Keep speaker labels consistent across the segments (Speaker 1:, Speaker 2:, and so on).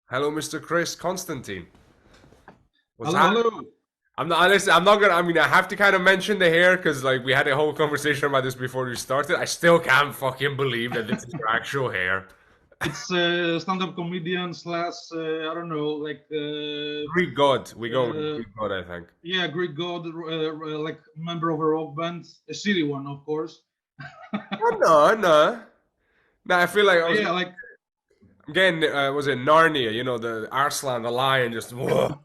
Speaker 1: Hello, Mr. Chris Constantine. What's
Speaker 2: Hello,
Speaker 1: happening?
Speaker 2: hello.
Speaker 1: I'm not honestly. I'm not gonna. I mean, I have to kind of mention the hair because like we had a whole conversation about this before we started. I still can't fucking believe that this is your actual hair.
Speaker 2: It's stand-up comedian slash I don't know,
Speaker 1: Greek god. We go with
Speaker 2: uh,
Speaker 1: Greek god. I think.
Speaker 2: yeah, Greek god, like member of a rock band, a city one, of course.
Speaker 1: Oh no, no. No, I feel like I was
Speaker 2: Yeah, like
Speaker 1: getting. Was it Narnia? You know, the Arslan, the lion, just whoa.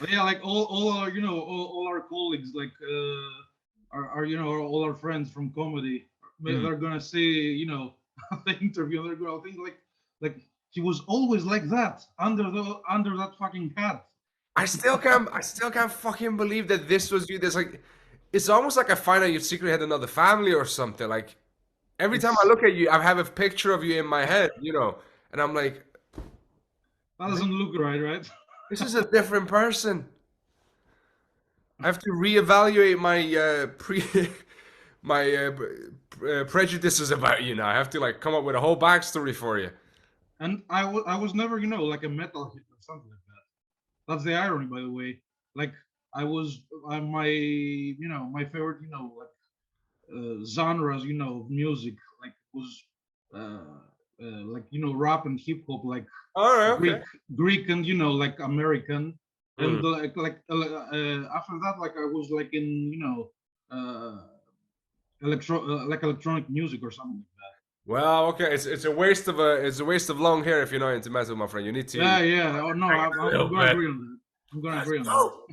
Speaker 2: yeah, like all our all our colleagues, are all our friends from comedy.
Speaker 1: Hmm.
Speaker 2: They're gonna say the interview, and they're gonna think like he was always like that under that fucking hat.
Speaker 1: I still can't. I still can't fucking believe that this was you. There's like, it's almost like I find out you secretly had another family or something. Like every time I
Speaker 2: It's
Speaker 1: look at you, I have a picture of you in my head, and I'm like,
Speaker 2: That doesn't look right, right?
Speaker 1: this is a different person. I have to reevaluate my my prejudices about you now. I have to like come up with a whole backstory for you.
Speaker 2: And I was never, like a metalhead or something like that. That's the irony, by the way. Like I was, my favorite, genres, of music, like was, rap and hip hop, like
Speaker 1: All right, okay.
Speaker 2: Greek, Greek, and like American,
Speaker 1: Mm.
Speaker 2: and after that, like I was like in, like electronic music or something like
Speaker 1: Well, okay. It's a waste of long hair if you're not into metal, my friend. You need to
Speaker 2: that. Yeah, yeah. Oh no,
Speaker 1: hang
Speaker 2: I'm,
Speaker 1: it a
Speaker 2: I'm
Speaker 1: little
Speaker 2: gonna
Speaker 1: bit.
Speaker 2: agree on that. I'm gonna
Speaker 1: Let's
Speaker 2: agree on that.
Speaker 1: go.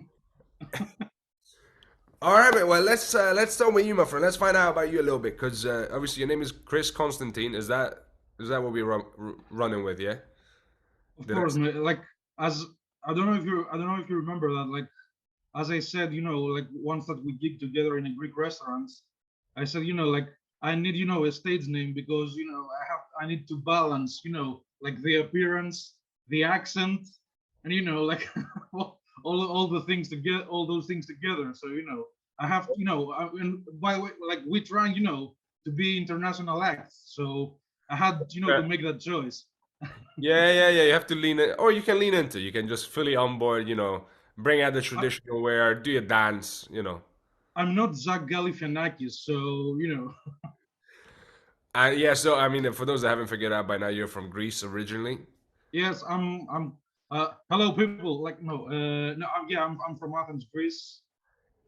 Speaker 1: All right, mate. Well, let's start with you, my friend. Let's find out about you a little bit, because obviously your name is Chris Constantine. Is that what we're running with? Yeah.
Speaker 2: Of
Speaker 1: Did I
Speaker 2: course, man. Like as I don't know if you remember that. Like as I said, like once that we gig together in a Greek restaurant, I said, like I need, a stage name because I need to balance, like the appearance, the accent, and like all the things to get all those things together. So I have, and by the way, like we try, to be international acts. So I had, to
Speaker 1: Okay.
Speaker 2: make that choice.
Speaker 1: Yeah, yeah, yeah. You have to lean in, or you can lean into. You can just fully on board. Bring out the
Speaker 2: I,
Speaker 1: traditional wear, do your dance.
Speaker 2: I'm not Zach Galifianakis, so
Speaker 1: And yeah, so I mean, for those that haven't figured out by now, you're from Greece originally.
Speaker 2: yes, I'm. Hello, people. Like no, no, yeah, I'm from Athens, Greece,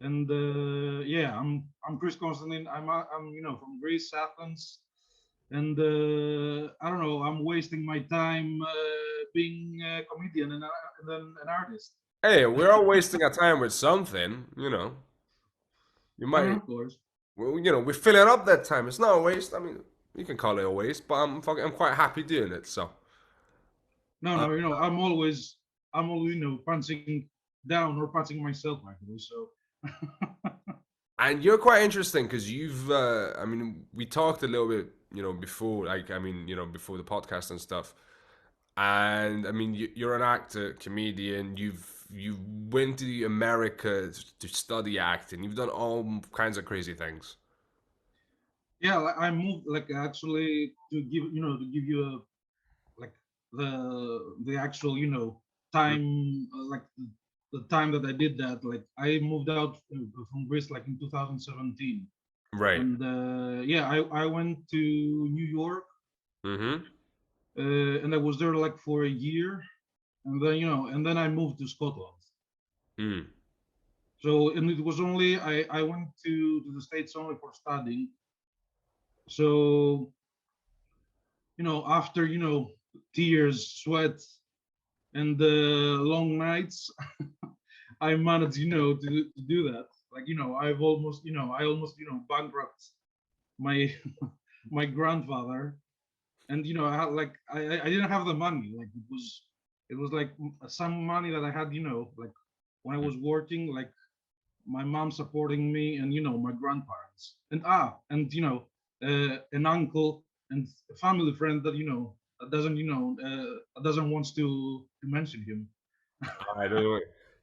Speaker 2: and yeah, I'm Chris Constantine. I'm from Greece, Athens, and I don't know. I'm wasting my time being a comedian and then an artist.
Speaker 1: Hey, we're all wasting our time with something. You might,
Speaker 2: Of course.
Speaker 1: well, we fill it up that time. It's not a waste. I mean, you can call it a waste, but I'm quite happy doing it. So,
Speaker 2: No,
Speaker 1: uh,
Speaker 2: no, I'm always punching down or punching myself actually. So
Speaker 1: and you're quite interesting because I mean, we talked a little bit, before, like, I mean, before the podcast and stuff. And I mean, you're an actor, comedian. You went to America to study acting. You've done all kinds of crazy things.
Speaker 2: yeah, like, I moved like actually to give you a like the actual time like the time that I did that. Like I moved out from Greece like in 2017,
Speaker 1: Right.
Speaker 2: and yeah, I went to New York,
Speaker 1: Mm-hmm.
Speaker 2: and I was there like for a year, and then I moved to Scotland.
Speaker 1: Mm.
Speaker 2: So and it was only I went to the States only for studying. So after tears, sweat, and long nights, I managed, to do that. Like, I almost, bankrupt my my grandfather, and I had like I didn't have the money. Like it was like some money that I had, like when I was working, like my mom supporting me, and my grandparents, and an uncle and a family friend that that doesn't wants to mention him.
Speaker 1: I don't know.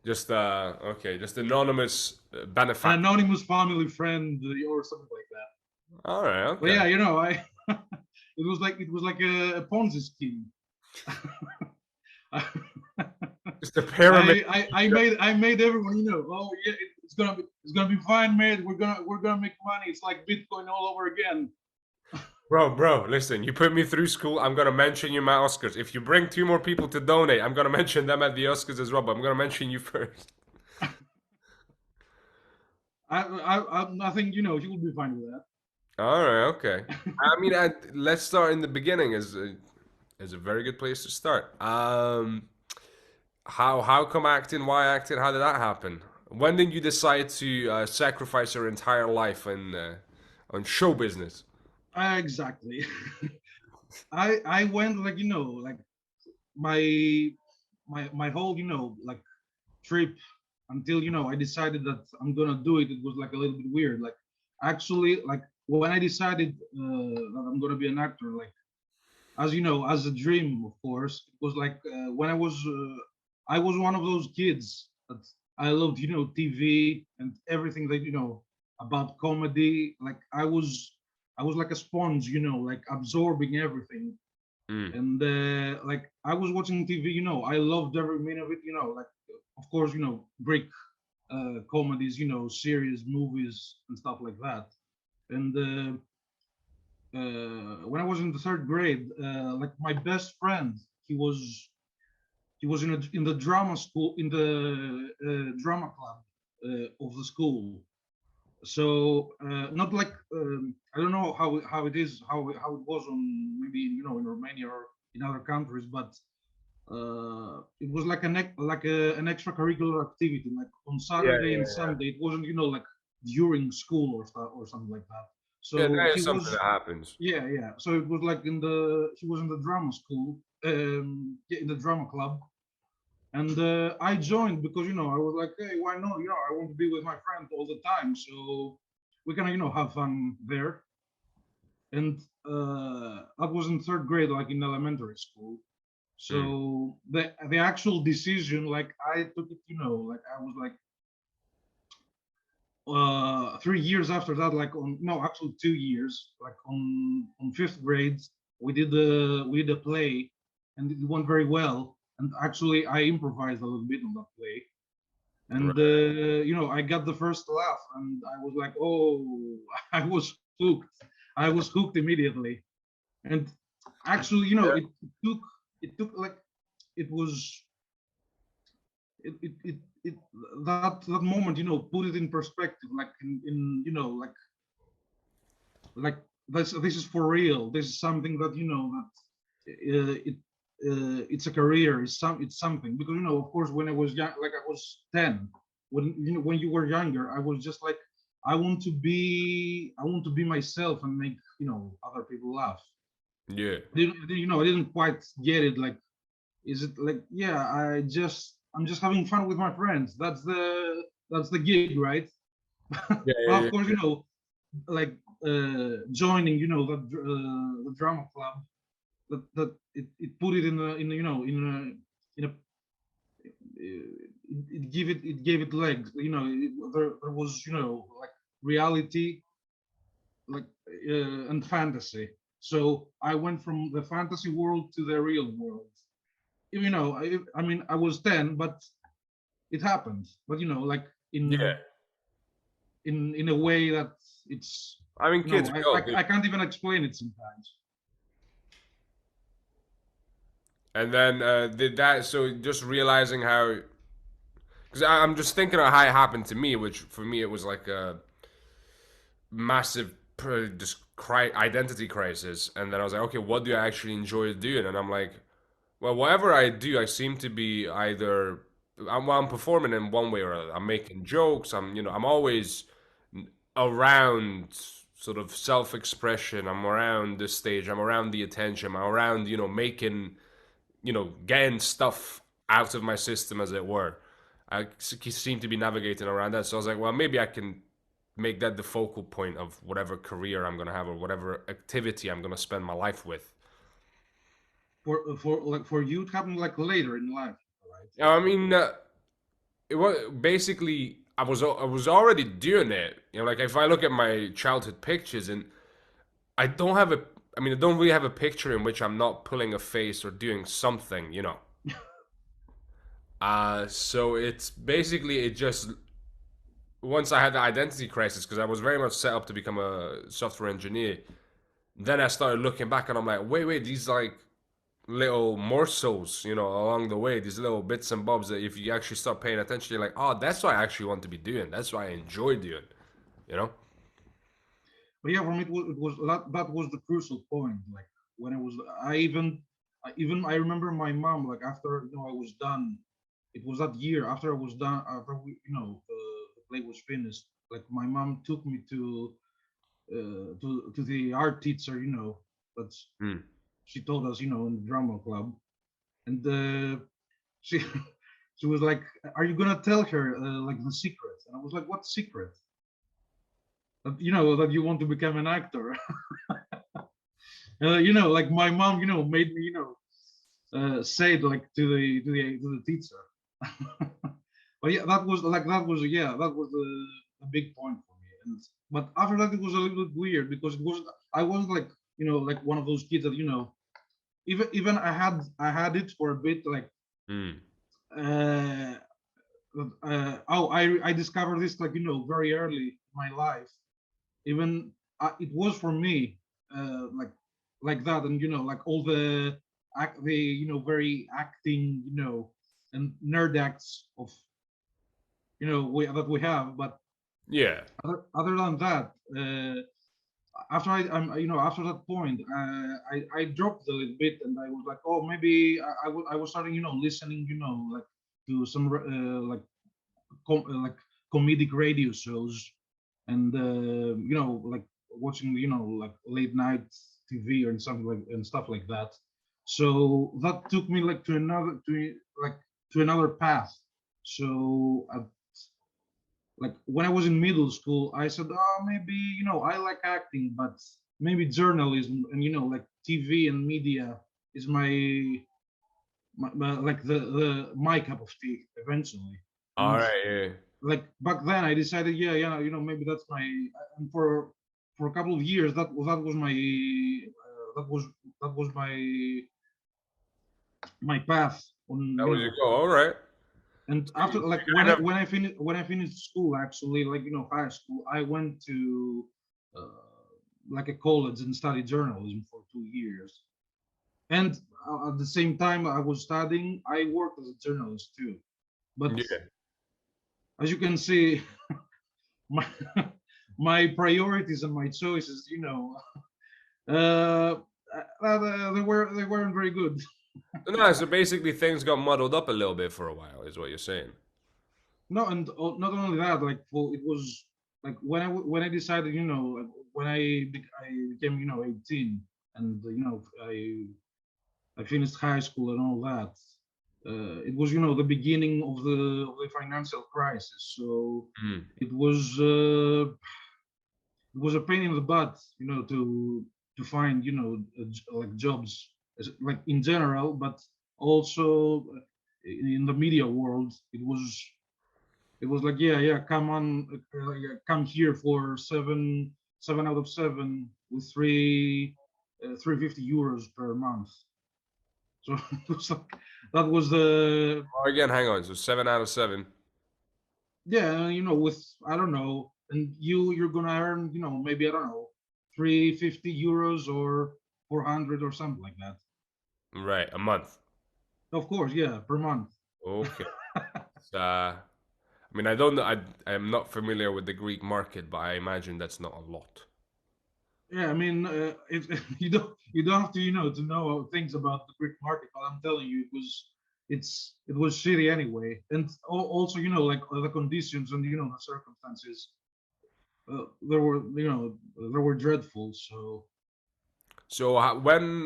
Speaker 1: Just okay, just anonymous
Speaker 2: An
Speaker 1: benefactor.
Speaker 2: anonymous family friend or something like that.
Speaker 1: All right,
Speaker 2: But
Speaker 1: okay.
Speaker 2: yeah, I it was like a Ponzi scheme.
Speaker 1: Just a pyramid.
Speaker 2: I made everyone, oh yeah, it's gonna be fine, mate. We're gonna make money. It's like Bitcoin all over again.
Speaker 1: Bro, listen, you put me through school. I'm gonna mention you in my Oscars. If you bring two more people to donate, I'm gonna mention them at the Oscars as well. But I'm gonna mention you first.
Speaker 2: I think you will be fine with that.
Speaker 1: All right, okay. I mean, let's start in the beginning. Is a very good place to start. How come acting? Why acting? How did that happen? When did you decide to sacrifice your entire life on show business?
Speaker 2: Exactly. I went like like my my whole like trip until I decided that I'm gonna do it. It was like a little bit weird. Like actually, like when I decided that I'm gonna be an actor, like as as a dream, of course, it was like when I was one of those kids that I loved TV and everything that about comedy. Like I was like a sponge, like absorbing everything.
Speaker 1: Mm,
Speaker 2: And like I was watching TV, I loved every minute of it, like of course, Greek comedies, series, movies, and stuff like that. And when I was in the third grade, like my best friend, he was in the drama school, in the drama club of the school. So not like I don't know how it is, how it was on maybe in Romania or in other countries, but it was like an extracurricular activity, like on
Speaker 1: yeah,
Speaker 2: Saturday and
Speaker 1: yeah,
Speaker 2: Sunday. It wasn't like during school or stuff or something like that.
Speaker 1: yeah.
Speaker 2: So
Speaker 1: That
Speaker 2: he
Speaker 1: is something
Speaker 2: was,
Speaker 1: that happens.
Speaker 2: yeah, yeah. So it was like he was in the drama school, yeah, in the drama club, and I joined because I was like, hey, why not? I want to be with my friend all the time, so we can have fun there. And that was in third grade, like in elementary school.
Speaker 1: Mm,
Speaker 2: So the actual decision, like I took it, like I was like 3 years after that, like on no, actually 2 years, like on fifth grade, we did a play, and it went very well. And actually, I improvised a little bit on that play, and
Speaker 1: right.
Speaker 2: I got the first laugh, and I was like, oh, I was hooked. I was hooked immediately. And actually, took it took like it was it that moment, put it in perspective, like in like this is for real. This is something that it's a career. It's something because of course, when I was young, like I was 10. When you were younger, I was just like, I want to be myself and make other people laugh.
Speaker 1: Yeah,
Speaker 2: I didn't quite get it. Like, is it like, yeah, I'm just having fun with my friends. That's the gig, right?
Speaker 1: yeah,
Speaker 2: But
Speaker 1: yeah,
Speaker 2: of course,
Speaker 1: yeah.
Speaker 2: like joining, the drama club, that it put it in a, it gave it legs. There was like reality, like and fantasy. So I went from the fantasy world to the real world. I mean, I was 10, but it happened. But like
Speaker 1: Yeah.
Speaker 2: in a way that it's
Speaker 1: I mean, kids, we all do.
Speaker 2: I can't even explain it sometimes.
Speaker 1: And then did that. So just realizing how, because I'm just thinking of how it happened to me, which for me it was like a massive just identity crisis. And then I was like, okay, what do I actually enjoy doing? And I'm like, well, whatever I do, I seem to be either I'm performing in one way or other. I'm making jokes. I'm always around sort of self-expression. I'm around the stage. I'm around the attention. I'm around making getting stuff out of my system, as it were. I seem to be navigating around that. So I was like, well, maybe I can make that the focal point of whatever career I'm gonna have or whatever activity I'm gonna spend my life with.
Speaker 2: For you, it happened like later in life, right?
Speaker 1: I mean, it was basically I was already doing it. Like if I look at my childhood pictures, and I don't have I mean, I don't really have a picture in which I'm not pulling a face or doing something, you know. So it's basically it just once I had the identity crisis because I was very much set up to become a software engineer. Then I started looking back and I'm like, wait, these like little morsels, you know, along the way, these little bits and bobs that if you actually start paying attention, you're like, oh, that's what I actually want to be doing. That's what I enjoy doing, you know?
Speaker 2: But yeah, for me, it was that was the crucial point. Like when I was, I remember my mom, like after I was done. It was that year after I was done. After the play was finished. Like my mom took me to the art teacher. But
Speaker 1: Hmm.
Speaker 2: she told us, in the drama club, and she she was like, "Are you gonna tell her like the secret?" And I was like, "What secret?" That you want to become an actor. Like my mom, made me, say it like to the teacher. But yeah, that was the big point for me. And but after that, it was a little bit weird because I wasn't like like one of those kids that even I had it for a bit like
Speaker 1: Hmm.
Speaker 2: uh, I discovered this like very early in my life. Even it was for me like that, and like all the very acting and nerd acts of that we have. But
Speaker 1: Yeah.
Speaker 2: other than that, after after that point, I dropped a little bit, and I was like, oh, maybe I was starting listening like to some like comedic radio shows, and like watching like late night TV and something like and stuff like that. So that took me like to another path. So like when I was in middle school, I said, oh, maybe I like acting, but maybe journalism and like TV and media is like the my cup of tea eventually.
Speaker 1: All
Speaker 2: And
Speaker 1: right. Yeah.
Speaker 2: like back then I decided, yeah, maybe that's my. And for a couple of years that was my that was my path on
Speaker 1: That was your goal. All right.
Speaker 2: and
Speaker 1: So
Speaker 2: after
Speaker 1: you
Speaker 2: like
Speaker 1: kind of
Speaker 2: when I finished school, actually, like high school, I went to like a college and studied journalism for 2 years. And at the same time I was studying, I worked as a journalist too. But
Speaker 1: yeah.
Speaker 2: as you can see, my my priorities and my choices, uh, they weren't very good.
Speaker 1: No, so basically things got muddled up a little bit for a while, is what you're saying.
Speaker 2: No, and not only that, like well, it was like when I decided, like, when I became 18, and I finished high school and all that. It was the beginning of the financial crisis, so
Speaker 1: Hmm.
Speaker 2: it was a pain in the butt, to find like jobs, like in general, but also in the media world. It was like, yeah, come on, yeah, come here for seven out of seven with 350 euros per month. So it was like, that was the
Speaker 1: Oh, again, hang on. So 7 out of 7.
Speaker 2: yeah, with I don't know, and you're gonna earn maybe I don't know 350 euros or 400 or something like that.
Speaker 1: Right, a month.
Speaker 2: Of course, yeah, per month.
Speaker 1: Okay. I mean, I don't know. I am not familiar with the Greek market, but I imagine that's not a lot.
Speaker 2: Yeah, I mean, you don't have to to know things about the Greek market, but I'm telling you, it was shitty anyway, and also like the conditions and the circumstances, they were dreadful. So
Speaker 1: So when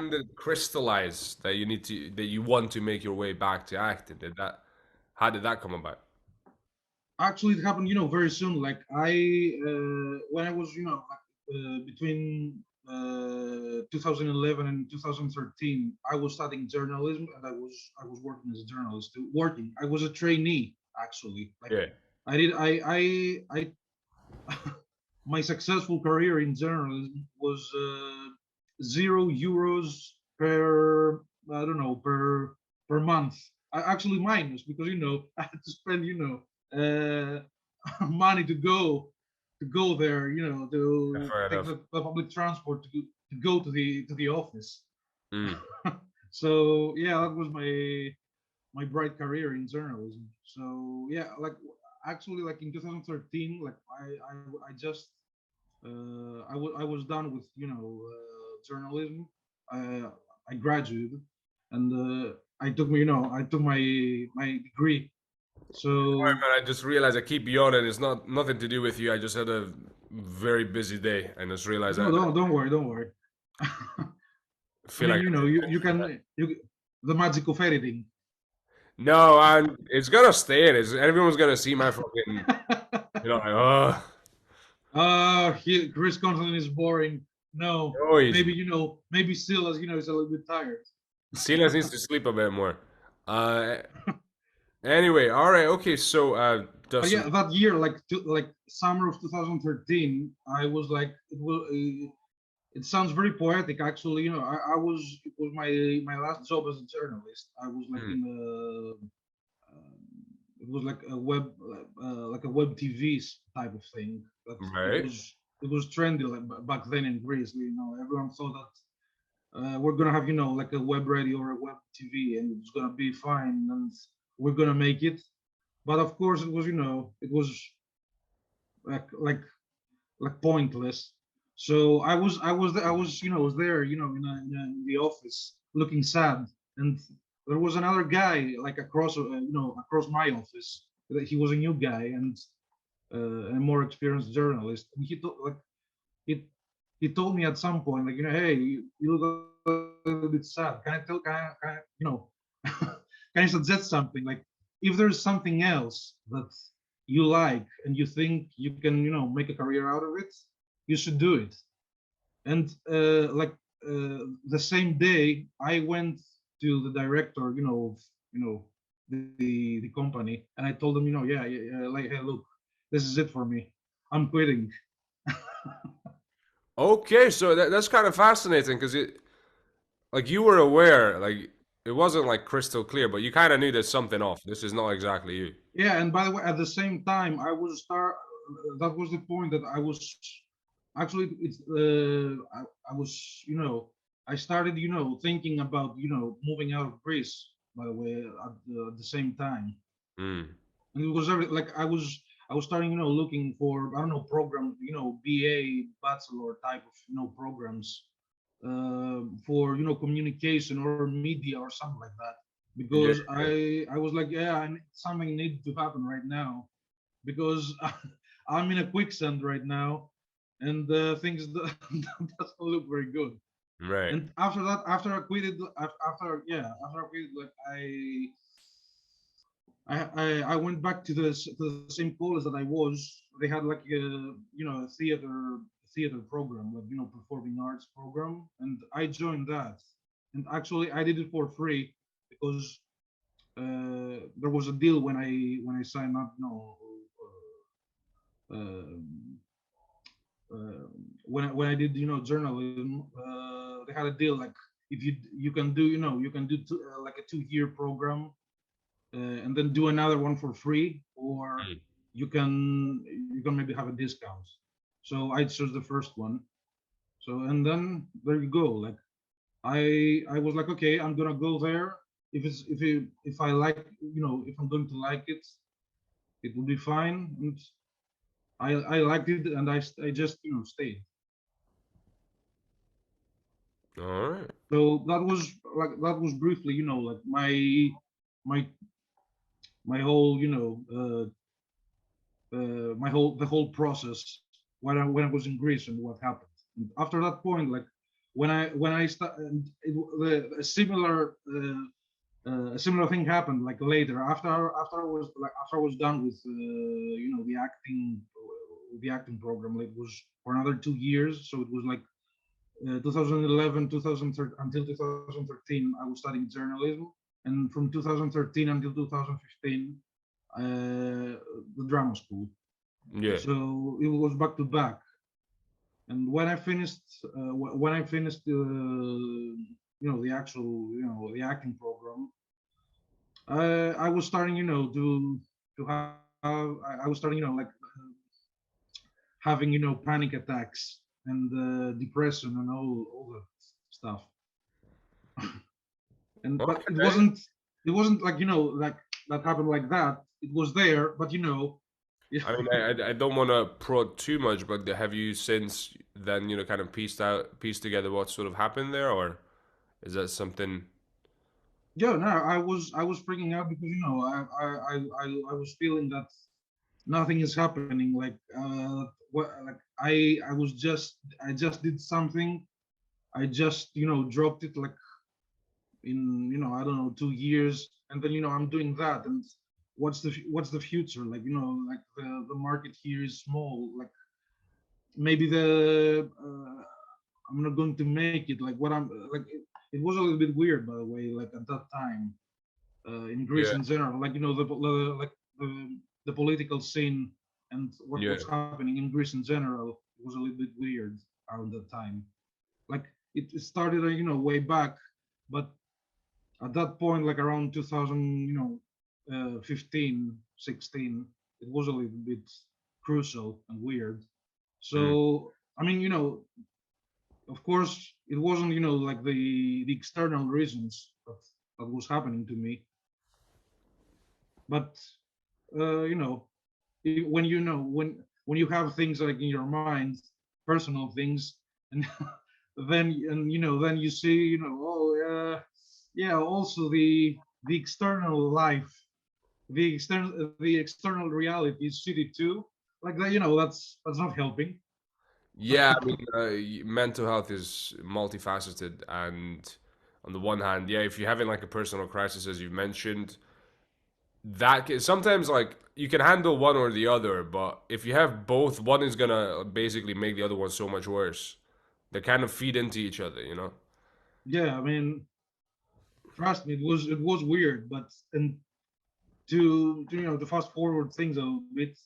Speaker 1: did it crystallize that you want to make your way back to acting? How did that come about?
Speaker 2: actually, it happened very soon. Like when I was like, between 2011 and 2013, I was studying journalism, and I was working as a journalist. I was a trainee, actually. Like
Speaker 1: Yeah.
Speaker 2: I did I my successful career in journalism was €0 per, I don't know, per month. Actually minus, because I had to spend money to go there,
Speaker 1: Yeah,
Speaker 2: to
Speaker 1: fair
Speaker 2: take
Speaker 1: enough.
Speaker 2: the public transport to go to the office.
Speaker 1: Mm.
Speaker 2: So yeah, that was my bright career in journalism. So yeah, like actually, like in 2013, like I just I was done with journalism. uh, I graduated, and I took my degree.
Speaker 1: Sorry,
Speaker 2: So
Speaker 1: man. I just realized I keep yawning. It's not nothing to do with you. I just had a very busy day, and just realized
Speaker 2: no, don't worry, don't worry.
Speaker 1: I
Speaker 2: I
Speaker 1: feel
Speaker 2: mean,
Speaker 1: like I didn't
Speaker 2: you
Speaker 1: mention that.
Speaker 2: can the magic of editing.
Speaker 1: No, and it's gonna stay in. It's everyone's gonna see my fucking. Like, oh,
Speaker 2: Chris Constantine is boring. No,
Speaker 1: oh, he's
Speaker 2: maybe maybe still, as is a little bit tired.
Speaker 1: Silas needs to sleep a bit more. Uh, anyway, all right, okay. So,
Speaker 2: But
Speaker 1: Dustin,
Speaker 2: yeah, that year, like summer of 2013, I was like, it sounds very poetic, actually. I was it was my last job as a journalist. I was like
Speaker 1: hmm,
Speaker 2: in it was like a web TV type of thing. That
Speaker 1: right?
Speaker 2: it was trendy, like back then in Greece. Everyone thought that we're gonna have like a web radio or a web TV, and it's gonna be fine, and we're gonna make it. But of course, it was like like pointless. So I was there, in the office looking sad, and there was another guy like across my office. That He was a new guy, and a more experienced journalist. And he he told me at some point, like, hey, you look a little bit sad. Can I can you suggest something? Like, if there's something else that you like and you think you can, make a career out of it, you should do it. And the same day, I went to the director, of the company, and I told him, yeah, like, hey, look, this is it for me. I'm quitting.
Speaker 1: Okay, so that's kind of fascinating because like you were aware, like it wasn't like crystal clear, but you kind of knew there's something off. This is not exactly you.
Speaker 2: Yeah, and by the way, at the same time, that was the point that I was actually. I was, I started, thinking about, moving out of Greece. By the way, at the same time,
Speaker 1: Mm.
Speaker 2: and it was like I was starting, looking for, I don't know, program, BA, bachelor type of, programs for, communication or media or something like that, because
Speaker 1: Yeah.
Speaker 2: I was like, yeah, something needed to happen right now, because I'm in a quicksand right now, and things doesn't look very good.
Speaker 1: Right.
Speaker 2: And after that, after I quitted, after I quitted, like I went back to the same college that I was. They had like a theater program, like, performing arts program, and I joined that. And actually, I did it for free, because there was a deal when I signed up. Uh, when I did, journalism, they had a deal, like, if you can do, like a 2-year program, and then do another one for free, or
Speaker 1: Mm.
Speaker 2: you can maybe have a discount. So I chose the first one. So, and then there you go. Like, I was like, okay, I'm gonna go there. If I like, if I'm going to like it, it will be fine. And I liked it, and I just, stayed.
Speaker 1: All right.
Speaker 2: So that was briefly, like my my whole, the whole process when I was in Greece and what happened. And after that point, like, when I started, a similar thing happened, like, later, after I was done with, the acting program. Like, it was for another 2 years, so it was like 2011, 2013, until 2013, I was studying journalism, and from 2013 until 2015, the drama school.
Speaker 1: Yeah.
Speaker 2: So it was back to back. And when I finished the actual the acting program, I was starting to have I was starting like having panic attacks and depression and all that stuff. And but
Speaker 1: Okay.
Speaker 2: it wasn't like like that happened like that. It was there, but yeah.
Speaker 1: I mean, I don't want to prod too much, but have you since then, kind of pieced together what sort of happened there, or is that something?
Speaker 2: Yeah, no, I was freaking out because I was feeling that nothing is happening. Like what like I just did something. I just dropped it like in I don't know 2 years, and then I'm doing that. And what's the future? Like like the market here is small. Like maybe I'm not going to make it. Like what I'm like it was a little bit weird, by the way. Like at that time in Greece
Speaker 1: Yeah,
Speaker 2: in general, like like the political scene and
Speaker 1: yeah.
Speaker 2: what's happening in Greece in general was a little bit weird around that time. Like it started, way back, but at that point, like around 2000, 15, 16, it was a little bit crucial and weird.
Speaker 1: Mm.
Speaker 2: So I mean, of course, it wasn't, like the external reasons that was happening to me, but you when when you have things like in your mind, personal things, and then you see, oh yeah, also the external life, the external reality is shitty too. Like that, that's not helping.
Speaker 1: Yeah, I mean, mental health is multifaceted, and on the one hand, yeah, if you're having like a personal crisis, as you've mentioned, sometimes like you can handle one or the other, but if you have both, one is gonna basically make the other one so much worse. They kind of feed into each other.
Speaker 2: Yeah, I mean, trust me, it was weird, but and to to fast forward things a little bit,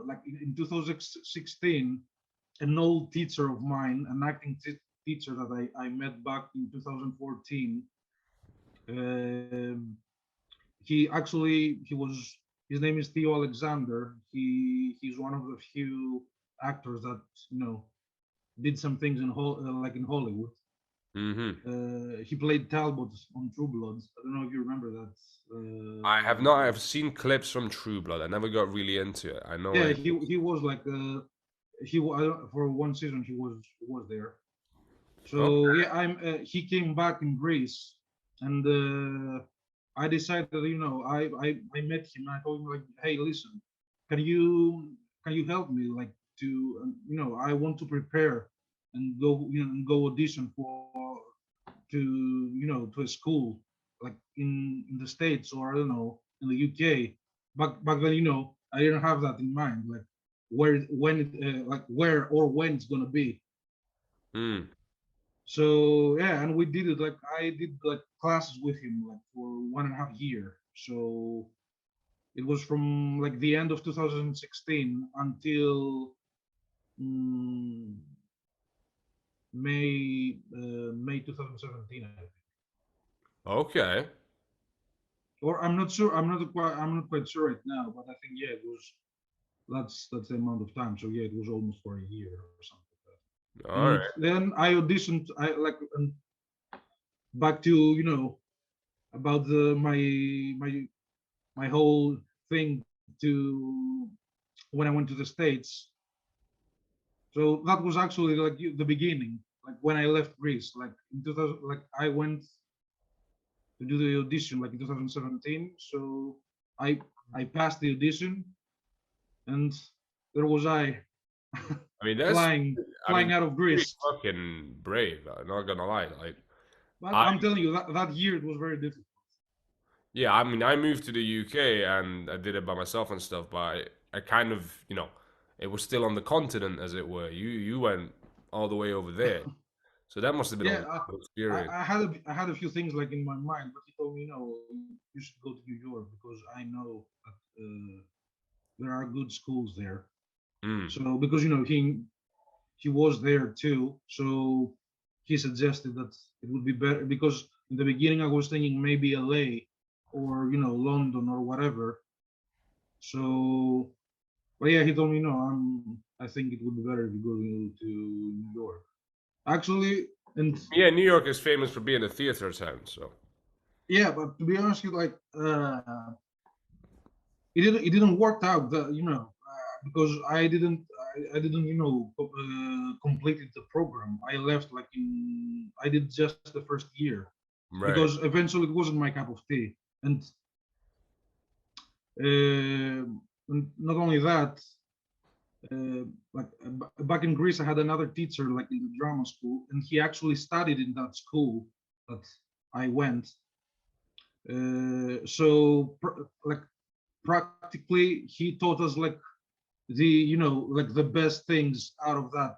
Speaker 2: like in 2016, an old teacher of mine, an acting teacher that I met back in 2014. Um, his name is Theo Alexander. He's one of the few actors that did some things like in Hollywood.
Speaker 1: Hmm.
Speaker 2: He played Talbot on True Blood. I don't know if you remember that.
Speaker 1: I have not. I've seen clips from True Blood. I never got really into it. I know
Speaker 2: Yeah,
Speaker 1: it.
Speaker 2: he was like for one season he was there.
Speaker 1: Okay.
Speaker 2: So yeah, he came back in Greece, and I decided, I met him. And I told him like, hey, listen, can you can you help me like to I want to prepare and go audition to to a school like in the States, or I don't know, in the UK. Back then, I didn't have that in mind, like where or when it's gonna be.
Speaker 1: Mm.
Speaker 2: So yeah, and we did it like I did like classes with him like for 1.5 year. So it was from like the end of 2016 until mm, May 2017, I think.
Speaker 1: Okay.
Speaker 2: Or I'm not sure. I'm not quite sure right now, but I think yeah, it was. That's the amount of time. So yeah, it was almost for a year or something like that.
Speaker 1: All
Speaker 2: And
Speaker 1: right.
Speaker 2: then I auditioned. I like back to about my whole thing to when I went to the States. So that was actually like the beginning, like when I left Greece, like in 2000, like I went to do the audition like in 2017. So I I passed the audition, and there was I
Speaker 1: I mean, that's.
Speaker 2: flying
Speaker 1: I mean,
Speaker 2: flying out of
Speaker 1: pretty
Speaker 2: Greece.
Speaker 1: fucking brave. I'm not gonna lie. Like,
Speaker 2: But
Speaker 1: I
Speaker 2: I'm telling you that year it was very difficult.
Speaker 1: yeah. I mean, I moved to the UK and I did it by myself and stuff. But I kind of, it was still on the continent, as it were. You went all the way over there, so that must have been a
Speaker 2: Yeah,
Speaker 1: wild experience.
Speaker 2: I had a few things like in my mind, but he told me no, you should go to New York because I know that there are good schools there.
Speaker 1: Mm.
Speaker 2: So because he was there too, so he suggested that it would be better because in the beginning I was thinking maybe LA or London or whatever. So, but yeah, he told me no. I think it would be better if you go to New York. Actually, and
Speaker 1: Yeah, New York is famous for being a theater town. So
Speaker 2: yeah, but to be honest, like it didn't work out. Because I didn't completed the program. I left like I did just the first year
Speaker 1: right.
Speaker 2: because eventually it wasn't my cup of tea. Uh, and not only that, back in Greece, I had another teacher like in the drama school, and he actually studied in that school that I went. Like practically, he taught us like like the best things out of that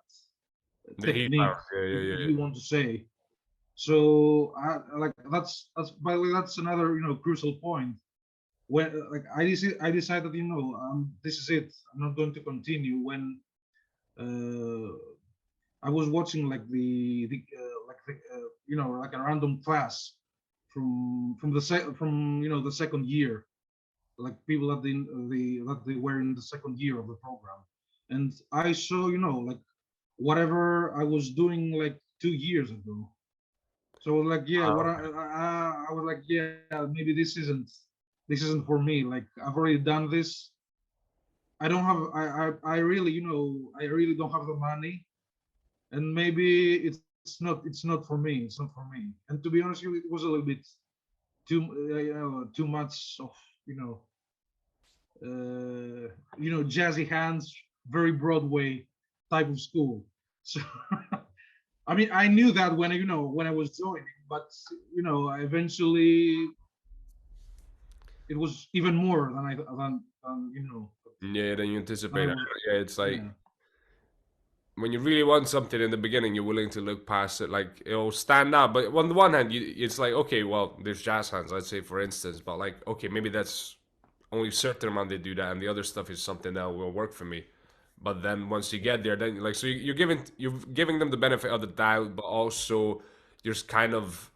Speaker 1: The heat
Speaker 2: technique,
Speaker 1: power. Yeah,
Speaker 2: if
Speaker 1: yeah, yeah.
Speaker 2: you want to say. So like that's by the way, that's another crucial point. When like I decided this is it. I'm not going to continue when uh, I was watching like like a random class from the second year, like people that they were in the second year of the program, and I saw like whatever I was doing like 2 years ago. So like yeah,
Speaker 1: Ah,
Speaker 2: what
Speaker 1: okay.
Speaker 2: I was like yeah, maybe this isn't for me. Like I've already done this. I don't have I really I really don't have the money, and maybe it's not for me. It's not for me. And to be honest, it was a little bit too much of you know jazzy hands, very Broadway type of school. So I mean, I knew that when I was joining, but eventually it was even more than I
Speaker 1: Yeah, then you
Speaker 2: than I
Speaker 1: anticipate it.
Speaker 2: was.
Speaker 1: Yeah, it's like
Speaker 2: Yeah,
Speaker 1: when you really want something in the beginning, you're willing to look past it. Like it'll stand out, but on the one hand, it's like okay, well, there's jazz hands, let's say for instance, but like okay, maybe that's only a certain amount they do that, and the other stuff is something that will work for me. But then once you get there, then like so you're giving them the benefit of the doubt, but also you're just kind of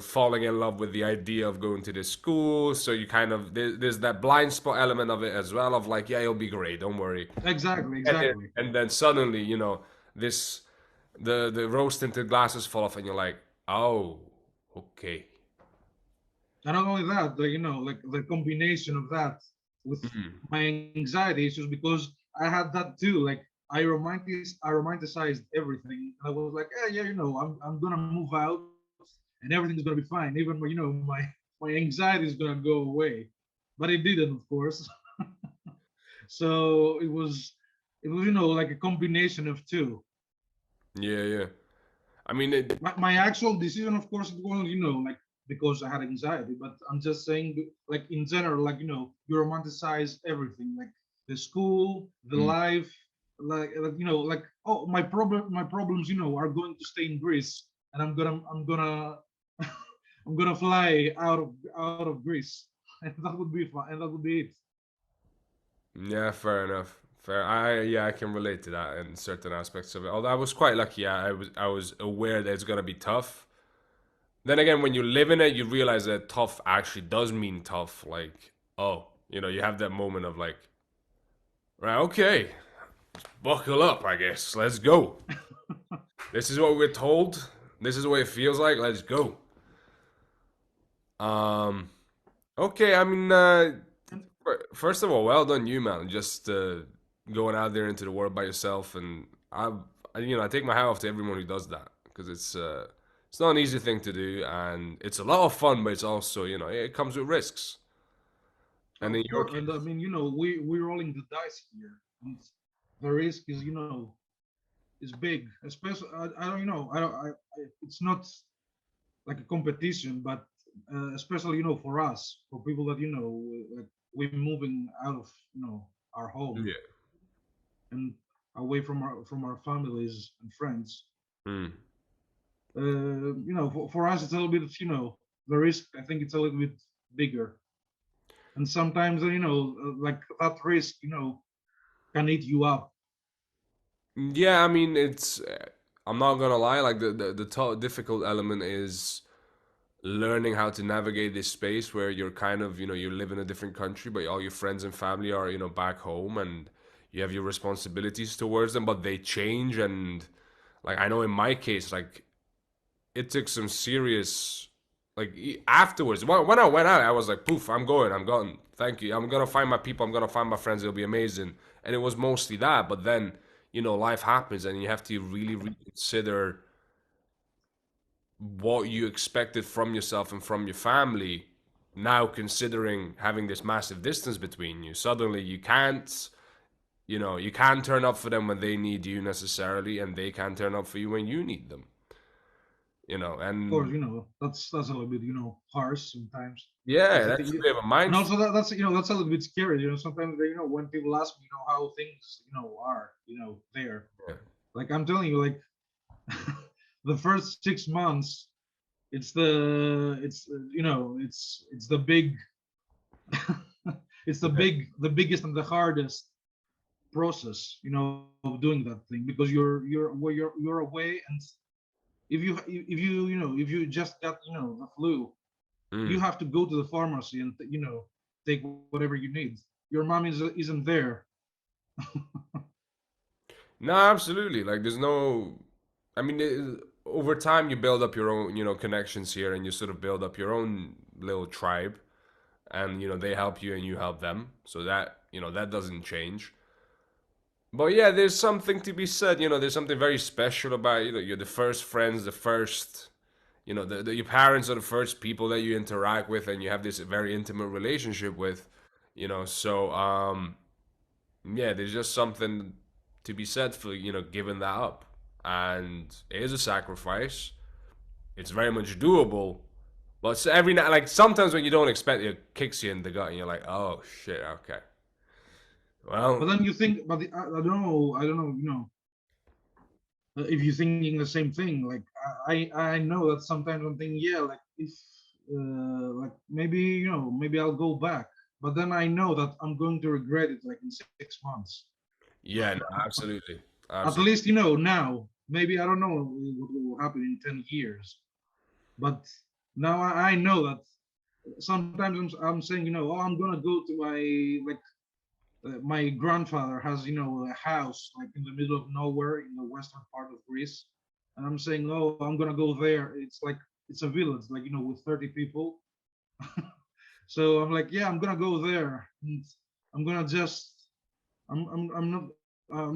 Speaker 1: falling in love with the idea of going to this school. So you kind of there's that blind spot element of it as well of like yeah, it'll be great, don't worry.
Speaker 2: exactly,
Speaker 1: And then,
Speaker 2: exactly.
Speaker 1: and then suddenly, this the rose tinted glasses fall off, and you're like, oh, okay.
Speaker 2: And not only that, like the combination of that with
Speaker 1: Mhm.
Speaker 2: my anxiety issues, because I had that too. Like I romanticized everything, and I was like, yeah, I'm gonna move out, and everything's gonna be fine. Even my anxiety is gonna go away, but it didn't, of course. So it was like a combination of two.
Speaker 1: Yeah, yeah. I mean,
Speaker 2: My actual decision, of course, it wasn't like because I had anxiety, but I'm just saying like in general, like you romanticize everything, like the school, the
Speaker 1: mm,
Speaker 2: life, like oh my problems are going to stay in Greece, and I'm gonna I'm gonna fly out of Greece, and that would be fun, and that would be it.
Speaker 1: yeah, fair enough. Fair. Yeah, I can relate to that in certain aspects of it. Although I was quite lucky. Yeah, I was aware that it's gonna be tough. Then again, when you live in it, you realize that tough actually does mean tough. Like, oh, you have that moment of like, right, okay, buckle up, I guess. Let's go. This is what we're told. This is what it feels like. Let's go. Um. Okay. I mean,
Speaker 2: And
Speaker 1: first of all, well done, you man. Just going out there into the world by yourself, and I take my hat off to everyone who does that because it's not an easy thing to do, and it's a lot of fun, but it's also it comes with risks. And
Speaker 2: of
Speaker 1: in your
Speaker 2: course,
Speaker 1: case,
Speaker 2: and I mean, we're rolling the dice here, and the risk is big, especially I don't it's not like a competition, but especially for us, for people that like we're moving out of our home
Speaker 1: yeah.
Speaker 2: and away from our families and friends.
Speaker 1: Hmm.
Speaker 2: For us it's a little bit the risk, I think it's a little bit bigger, and sometimes like that risk can eat you up.
Speaker 1: Yeah, I mean, it's. I'm not gonna lie. Like the difficult element is learning how to navigate this space where you're kind of, you live in a different country, but all your friends and family are, back home, and you have your responsibilities towards them, but they change. And like I know in my case, like it took some serious, like afterwards. When I went out, I was like, poof, I'm going, I'm gone. Thank you. I'm gonna find my people. I'm gonna find my friends. It'll be amazing. And it was mostly that. But then, life happens, and you have to really reconsider what you expected from yourself and from your family. Now, considering having this massive distance between you, suddenly you can't turn up for them when they need you necessarily, and they can't turn up for you when you need them.
Speaker 2: Of course,
Speaker 1: And
Speaker 2: that's a little bit harsh sometimes.
Speaker 1: yeah,
Speaker 2: That's the
Speaker 1: that's a
Speaker 2: thing.
Speaker 1: bit of a
Speaker 2: And
Speaker 1: mindset.
Speaker 2: also that's a little bit scary. Sometimes when people ask me, how things are there.
Speaker 1: Yeah.
Speaker 2: Like I'm telling you, like the first 6 months, it's the big it's the biggest and the hardest process of doing that thing, because you're away. And if you just got the flu, you
Speaker 1: Mm.
Speaker 2: have to go to the pharmacy and take whatever you need. Your mom isn't there.
Speaker 1: No, absolutely. Like, there's no. I mean, over time, you build up your own, connections here, and you sort of build up your own little tribe, and they help you, and you help them. So that doesn't change. But yeah, there's something to be said. There's something very special about you're the first friends, the first. Your parents are the first people that you interact with, and you have this very intimate relationship with. So yeah, there's just something to be said for giving that up, and it is a sacrifice. It's very much doable, but every now, like, sometimes when you don't expect it, it kicks you in the gut, and you're like, oh shit, okay,
Speaker 2: But
Speaker 1: well,
Speaker 2: then you think, but I don't know, if you're thinking the same thing. Like I know that sometimes I'm thinking, yeah, like if like maybe I'll go back, but then I know that I'm going to regret it like in 6 months.
Speaker 1: yeah, no, absolutely,
Speaker 2: At
Speaker 1: absolutely,
Speaker 2: least now. Maybe I don't know what will happen in 10 years, but now I know that sometimes I'm saying, oh, I'm gonna go to my grandfather has a house like in the middle of nowhere in the western part of Greece, and I'm saying, oh, I'm gonna go there. It's like it's a village, like with 30 people. So I'm like, yeah, I'm gonna go there, and I'm gonna just I'm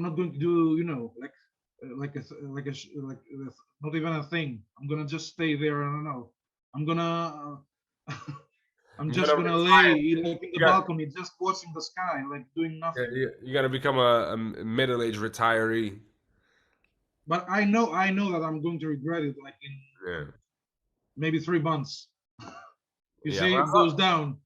Speaker 2: not going to do not even a thing. I'm gonna just stay there. I don't know. I'm gonna I'm
Speaker 1: you're
Speaker 2: just
Speaker 1: gonna
Speaker 2: gonna
Speaker 1: retire.
Speaker 2: lay like in the
Speaker 1: You got,
Speaker 2: balcony, just watching the sky, like doing
Speaker 1: yeah,
Speaker 2: nothing.
Speaker 1: you're gonna become a middle-aged retiree.
Speaker 2: But I know that I'm going to regret it, like in
Speaker 1: Yeah,
Speaker 2: maybe 3 months. You
Speaker 1: yeah,
Speaker 2: see,
Speaker 1: well,
Speaker 2: it goes down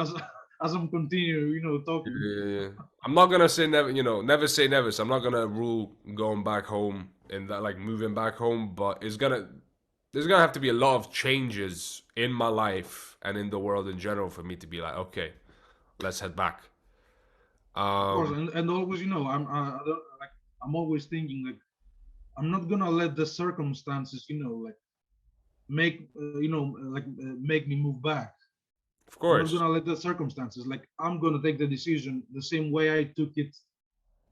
Speaker 2: as as I'm continue,
Speaker 1: yeah,
Speaker 2: talking.
Speaker 1: yeah, yeah. I'm not gonna say never, never say never. So I'm not gonna rule going back home and that, like, moving back home, but there's gonna have to be a lot of changes in my life and in the world in general for me to be like, okay, let's head back.
Speaker 2: Of course,
Speaker 1: Um,
Speaker 2: and always, I don't, like I'm always thinking, like I'm not gonna let the circumstances, make make me move back.
Speaker 1: of
Speaker 2: I'm not
Speaker 1: course,
Speaker 2: gonna let the circumstances. Like I'm gonna take the decision the same way I took it,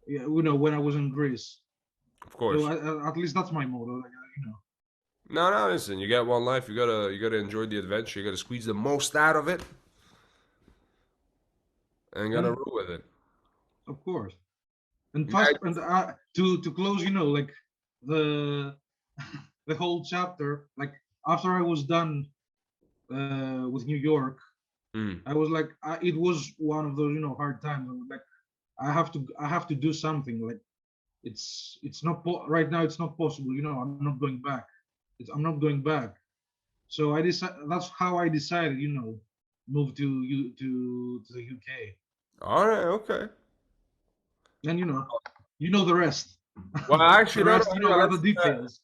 Speaker 2: yeah, when I was in Greece.
Speaker 1: of
Speaker 2: So
Speaker 1: course.
Speaker 2: at least that's my motto. Like,
Speaker 1: No, no, listen, you get one life. You gotta enjoy the adventure. You gotta squeeze the most out of it, and you gotta
Speaker 2: and
Speaker 1: roll with it.
Speaker 2: of course, and
Speaker 1: Yeah,
Speaker 2: fast and to close, like the the whole chapter. Like after I was done with New York,
Speaker 1: mm,
Speaker 2: I was like, it was one of those hard times. I was like, I have to do something. Like it's not right now. It's not possible. I'm not going back. I'm not going back. So I decided. That's how I decided. Move to the UK.
Speaker 1: all right, okay.
Speaker 2: And the rest.
Speaker 1: Well,
Speaker 2: The
Speaker 1: actually, no, no,
Speaker 2: rest,
Speaker 1: hang on,
Speaker 2: are the details.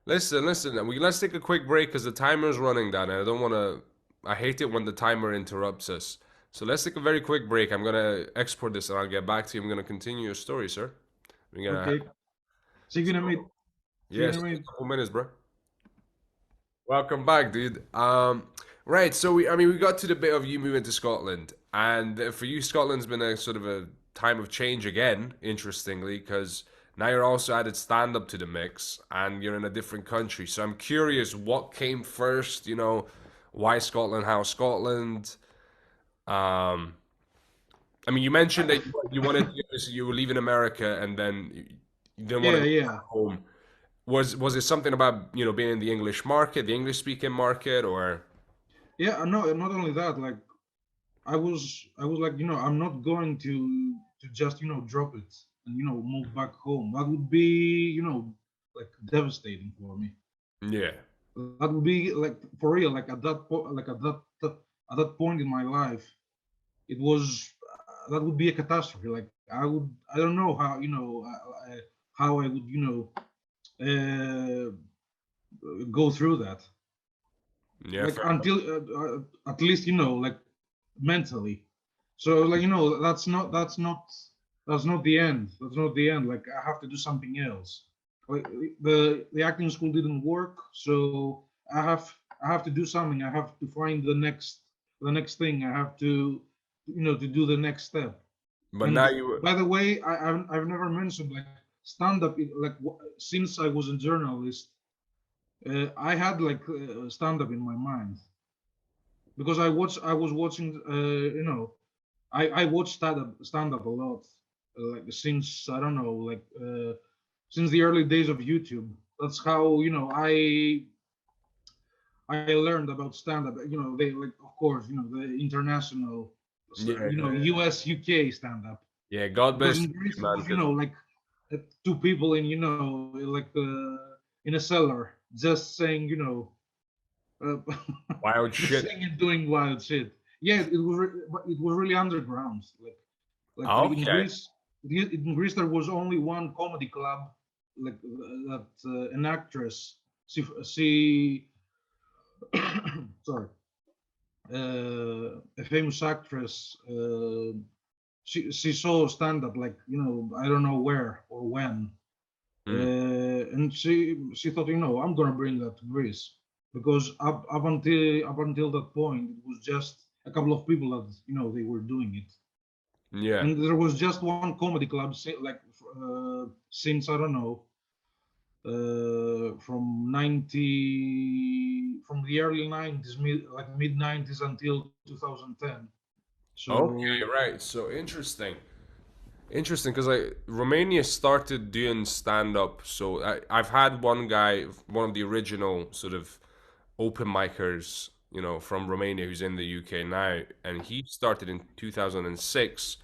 Speaker 1: listen. Let's take a quick break because the timer's running down, and I don't want to. I hate it when the timer interrupts us. So let's take a very quick break. I'm gonna export this, and I'll get back to you. I'm gonna continue your story, sir. We're gonna
Speaker 2: Okay. See you in a minute.
Speaker 1: so,
Speaker 2: See you
Speaker 1: yeah,
Speaker 2: in a
Speaker 1: see you in
Speaker 2: minute.
Speaker 1: a couple minutes, bro. Welcome back, dude. Right. So we got to the bit of you moving to Scotland, and for you, Scotland's been a sort of a time of change again. Interestingly, because now you're also added stand up to the mix, and you're in a different country. So I'm curious, what came first? Why Scotland? How Scotland? Um, I mean, you mentioned that you wanted you were leaving America, and then you didn't want to
Speaker 2: Yeah,
Speaker 1: go
Speaker 2: yeah.
Speaker 1: back home. Was it something about being in the English market, the English speaking market, or?
Speaker 2: Yeah, no, not only that, like I was like, I'm not going to just, drop it and, move back home. That would be, like devastating for me.
Speaker 1: Yeah,
Speaker 2: That would be like for real, like at that point, like at that point in my life, it was that would be a catastrophe. Like I don't know how, how I would, go through that.
Speaker 1: yeah,
Speaker 2: Like
Speaker 1: fair
Speaker 2: until at least, like mentally. So like, that's not the end. That's not the end. Like I have to do something else. Like the acting school didn't work, so I have to do something. I have to find the next thing. I have to, to do the next step.
Speaker 1: But
Speaker 2: And
Speaker 1: now you,
Speaker 2: by the way, I've never mentioned like stand up. Like since I was a journalist, I had like stand up in my mind because I was watching, I watch stand up a lot, like since I don't know, like since the early days of YouTube. That's how I learned about stand up. They like, of course, the international,
Speaker 1: yeah,
Speaker 2: US UK stand up.
Speaker 1: yeah. God
Speaker 2: Because
Speaker 1: bless
Speaker 2: in
Speaker 1: you,
Speaker 2: Greece it
Speaker 1: man.
Speaker 2: was,
Speaker 1: Because
Speaker 2: like two people in, like in a cellar just saying,
Speaker 1: wild
Speaker 2: just
Speaker 1: shit.
Speaker 2: saying and doing wild shit. Yeah, it was really underground. Like in
Speaker 1: Okay,
Speaker 2: Greece, there was only one comedy club, like that an actress, she sorry, a famous actress, she saw stand up, like, I don't know where or when,
Speaker 1: mm,
Speaker 2: and she thought, I'm gonna bring that to Greece, because up until that point it was just a couple of people that, they were doing it.
Speaker 1: yeah.
Speaker 2: And there was just one comedy club, like since I don't know, from the early 90s, like mid 90s until 2010.
Speaker 1: Okay,
Speaker 2: So
Speaker 1: right. So interesting, because like Romania started doing stand up. So I've had one guy, one of the original sort of open micers, from Romania, who's in the UK now, and he started in 2006.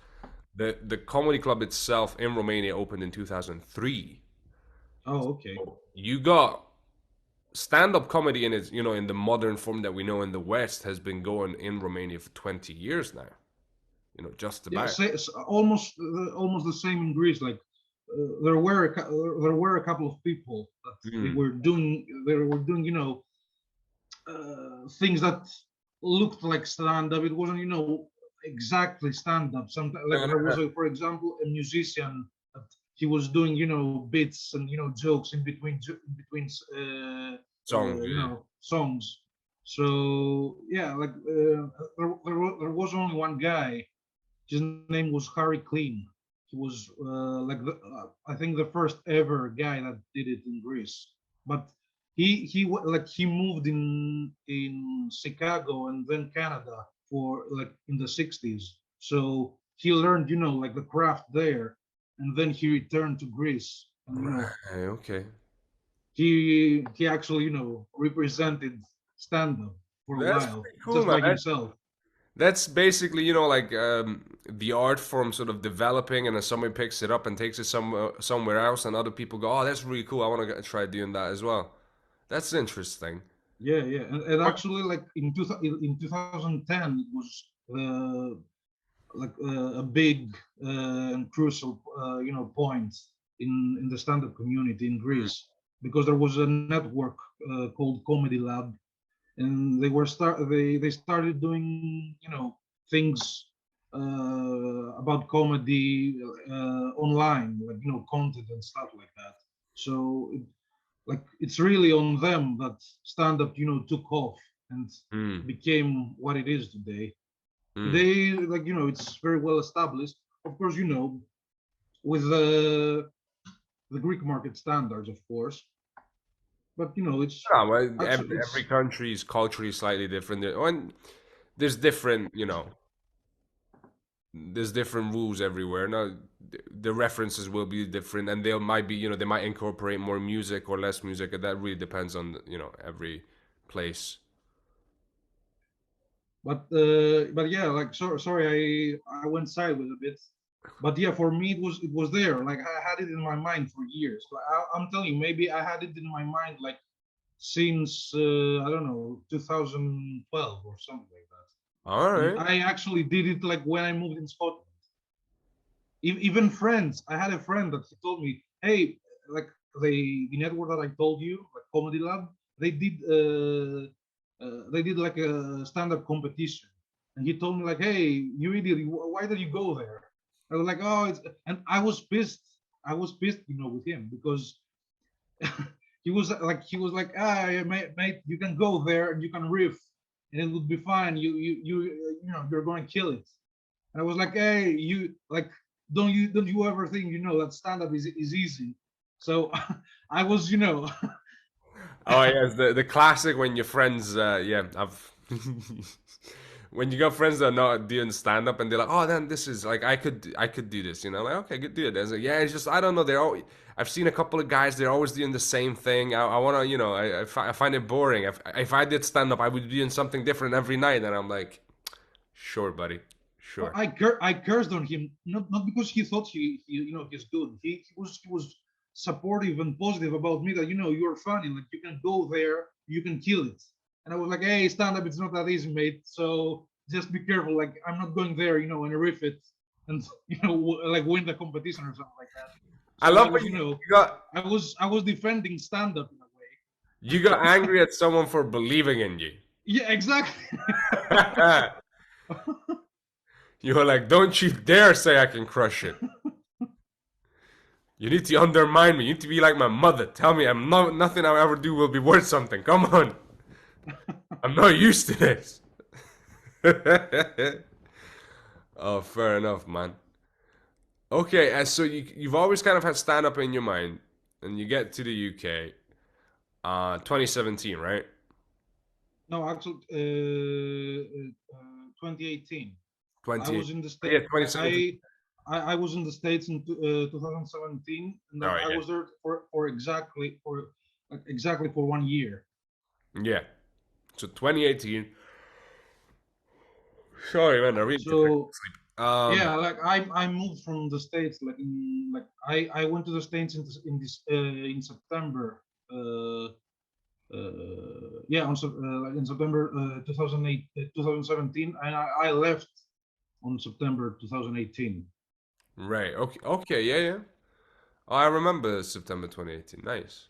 Speaker 1: The comedy club itself in Romania opened in 2003.
Speaker 2: oh, okay.
Speaker 1: You got stand-up comedy in its, in the modern form that we know in the West has been going in Romania for 20 years now. Just
Speaker 2: Yeah,
Speaker 1: about.
Speaker 2: almost the same in Greece. Like there were a couple of people that
Speaker 1: Mm.
Speaker 2: they were doing, things that looked like stand up. It wasn't, exactly stand up. Sometimes, like there was, for example, a musician that he was doing, bits and, jokes in between
Speaker 1: Songs, yeah.
Speaker 2: songs. So yeah, like there was only one guy. His name was Harry Clean. He was like I think the first ever guy that did it in Greece. But he moved in Chicago and then Canada for like in the 60s. So he learned, like the craft there, and then he returned to Greece, and
Speaker 1: Right. Okay.
Speaker 2: he actually, represented stand up for a
Speaker 1: That's
Speaker 2: while,
Speaker 1: pretty cool,
Speaker 2: just
Speaker 1: man.
Speaker 2: like himself.
Speaker 1: That's basically, like the art form sort of developing, and then somebody picks it up and takes it somewhere else, and other people go, "Oh, that's really cool. I want to try doing that as well." That's interesting.
Speaker 2: Yeah, yeah, and actually, like in 2010, it was like a big and crucial, point in the stand-up community in Greece, because there was a network called Comedy Lab, and they started doing, things. about comedy online, like content and stuff like that. So like it's really on them that stand up took off and
Speaker 1: Mm,
Speaker 2: became what it is today.
Speaker 1: mm.
Speaker 2: Today, like it's very well established. Of course, with the Greek market standards, of course. But
Speaker 1: No, well,
Speaker 2: actually
Speaker 1: every
Speaker 2: it's
Speaker 1: country is culturally slightly different. And there's different, there's different rules everywhere. Now, the references will be different, and they might be, they might incorporate more music or less music, and that really depends on, every place.
Speaker 2: but yeah, like sorry, I went sideways a bit. But yeah, for me it was there. Like I had it in my mind for years. Like I'm telling you, maybe I had it in my mind like since I don't know 2012 or something like that.
Speaker 1: All
Speaker 2: And
Speaker 1: right.
Speaker 2: I actually did it like when I moved in Scotland. Even friends, I had a friend that he told me, hey, like the network that I told you, like Comedy Lab, they did like a stand-up competition, and he told me like, hey, you idiot, why did you go there? I was like, oh, and I was pissed. I was pissed, with him because he was like, ah, yeah, mate, you can go there and you can riff, and it would be fine. You're going to kill it. And I was like, hey, you like, don't you ever think that stand up is easy? So I was,
Speaker 1: Oh yes, the classic when your friends, yeah, I've when you got friends that are not doing stand up and they're like, oh, then this is like I could do this, like okay, good, do it. I was like, yeah, it's just I don't know. I've seen a couple of guys. They're always doing the same thing. I want to, I find it boring. If I did stand up, I would be doing something different every night. And I'm like, sure, buddy,
Speaker 2: well,
Speaker 1: sure.
Speaker 2: I cursed on him, not because he thought he's good. He was supportive and positive about me that you're funny, like you can go there, you can kill it. And I was like, hey, stand up, it's not that easy, mate. So just be careful. Like I'm not going there, and riff it and like win the competition or something like that.
Speaker 1: I
Speaker 2: So I
Speaker 1: love
Speaker 2: was,
Speaker 1: when you got
Speaker 2: I was defending stand up in a way.
Speaker 1: you got angry at someone for believing in you.
Speaker 2: Yeah, exactly.
Speaker 1: You were like, don't you dare say I can crush it. You need to undermine me. You need to be like my mother. Tell me I'm not nothing I ever do will be worth something. Come on. I'm not used to this. Oh, fair enough, man. Okay, and so you've always kind of had stand up in your mind, and you get to the UK, 2017, right?
Speaker 2: No, actually, 2018. I
Speaker 1: 20,
Speaker 2: was in the state.
Speaker 1: yeah, 2017.
Speaker 2: I was in the states in 2017, and
Speaker 1: All right,
Speaker 2: I was there for 1 year.
Speaker 1: yeah. Yeah. So 2018. Sorry, man. I really need to fix
Speaker 2: So
Speaker 1: sleep.
Speaker 2: yeah, like I moved from the states like I went to the states in September. Yeah, like in September 2008, 2017, and I left on September 2018.
Speaker 1: Right. Okay. Okay. Yeah. Yeah. Oh, I remember September 2018. Nice.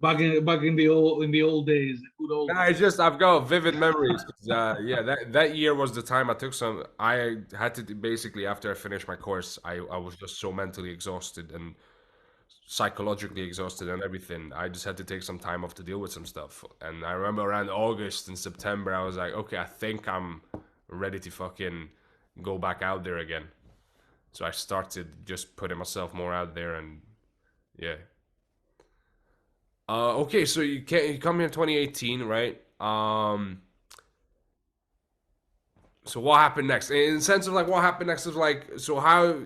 Speaker 2: back in the old days, the good old
Speaker 1: Nah, it's
Speaker 2: days.
Speaker 1: just I've got vivid memories. 'Cause, yeah, that year was the time I took some. I had to basically after I finished my course, I was just so mentally exhausted and psychologically exhausted and everything. I just had to take some time off to deal with some stuff. And I remember around August and September, I was like, okay, I think I'm ready to fucking go back out there again. So I started just putting myself more out there and yeah. Okay, so you come here in 2018, right? So what happened next? In the sense of like what happened next is like so how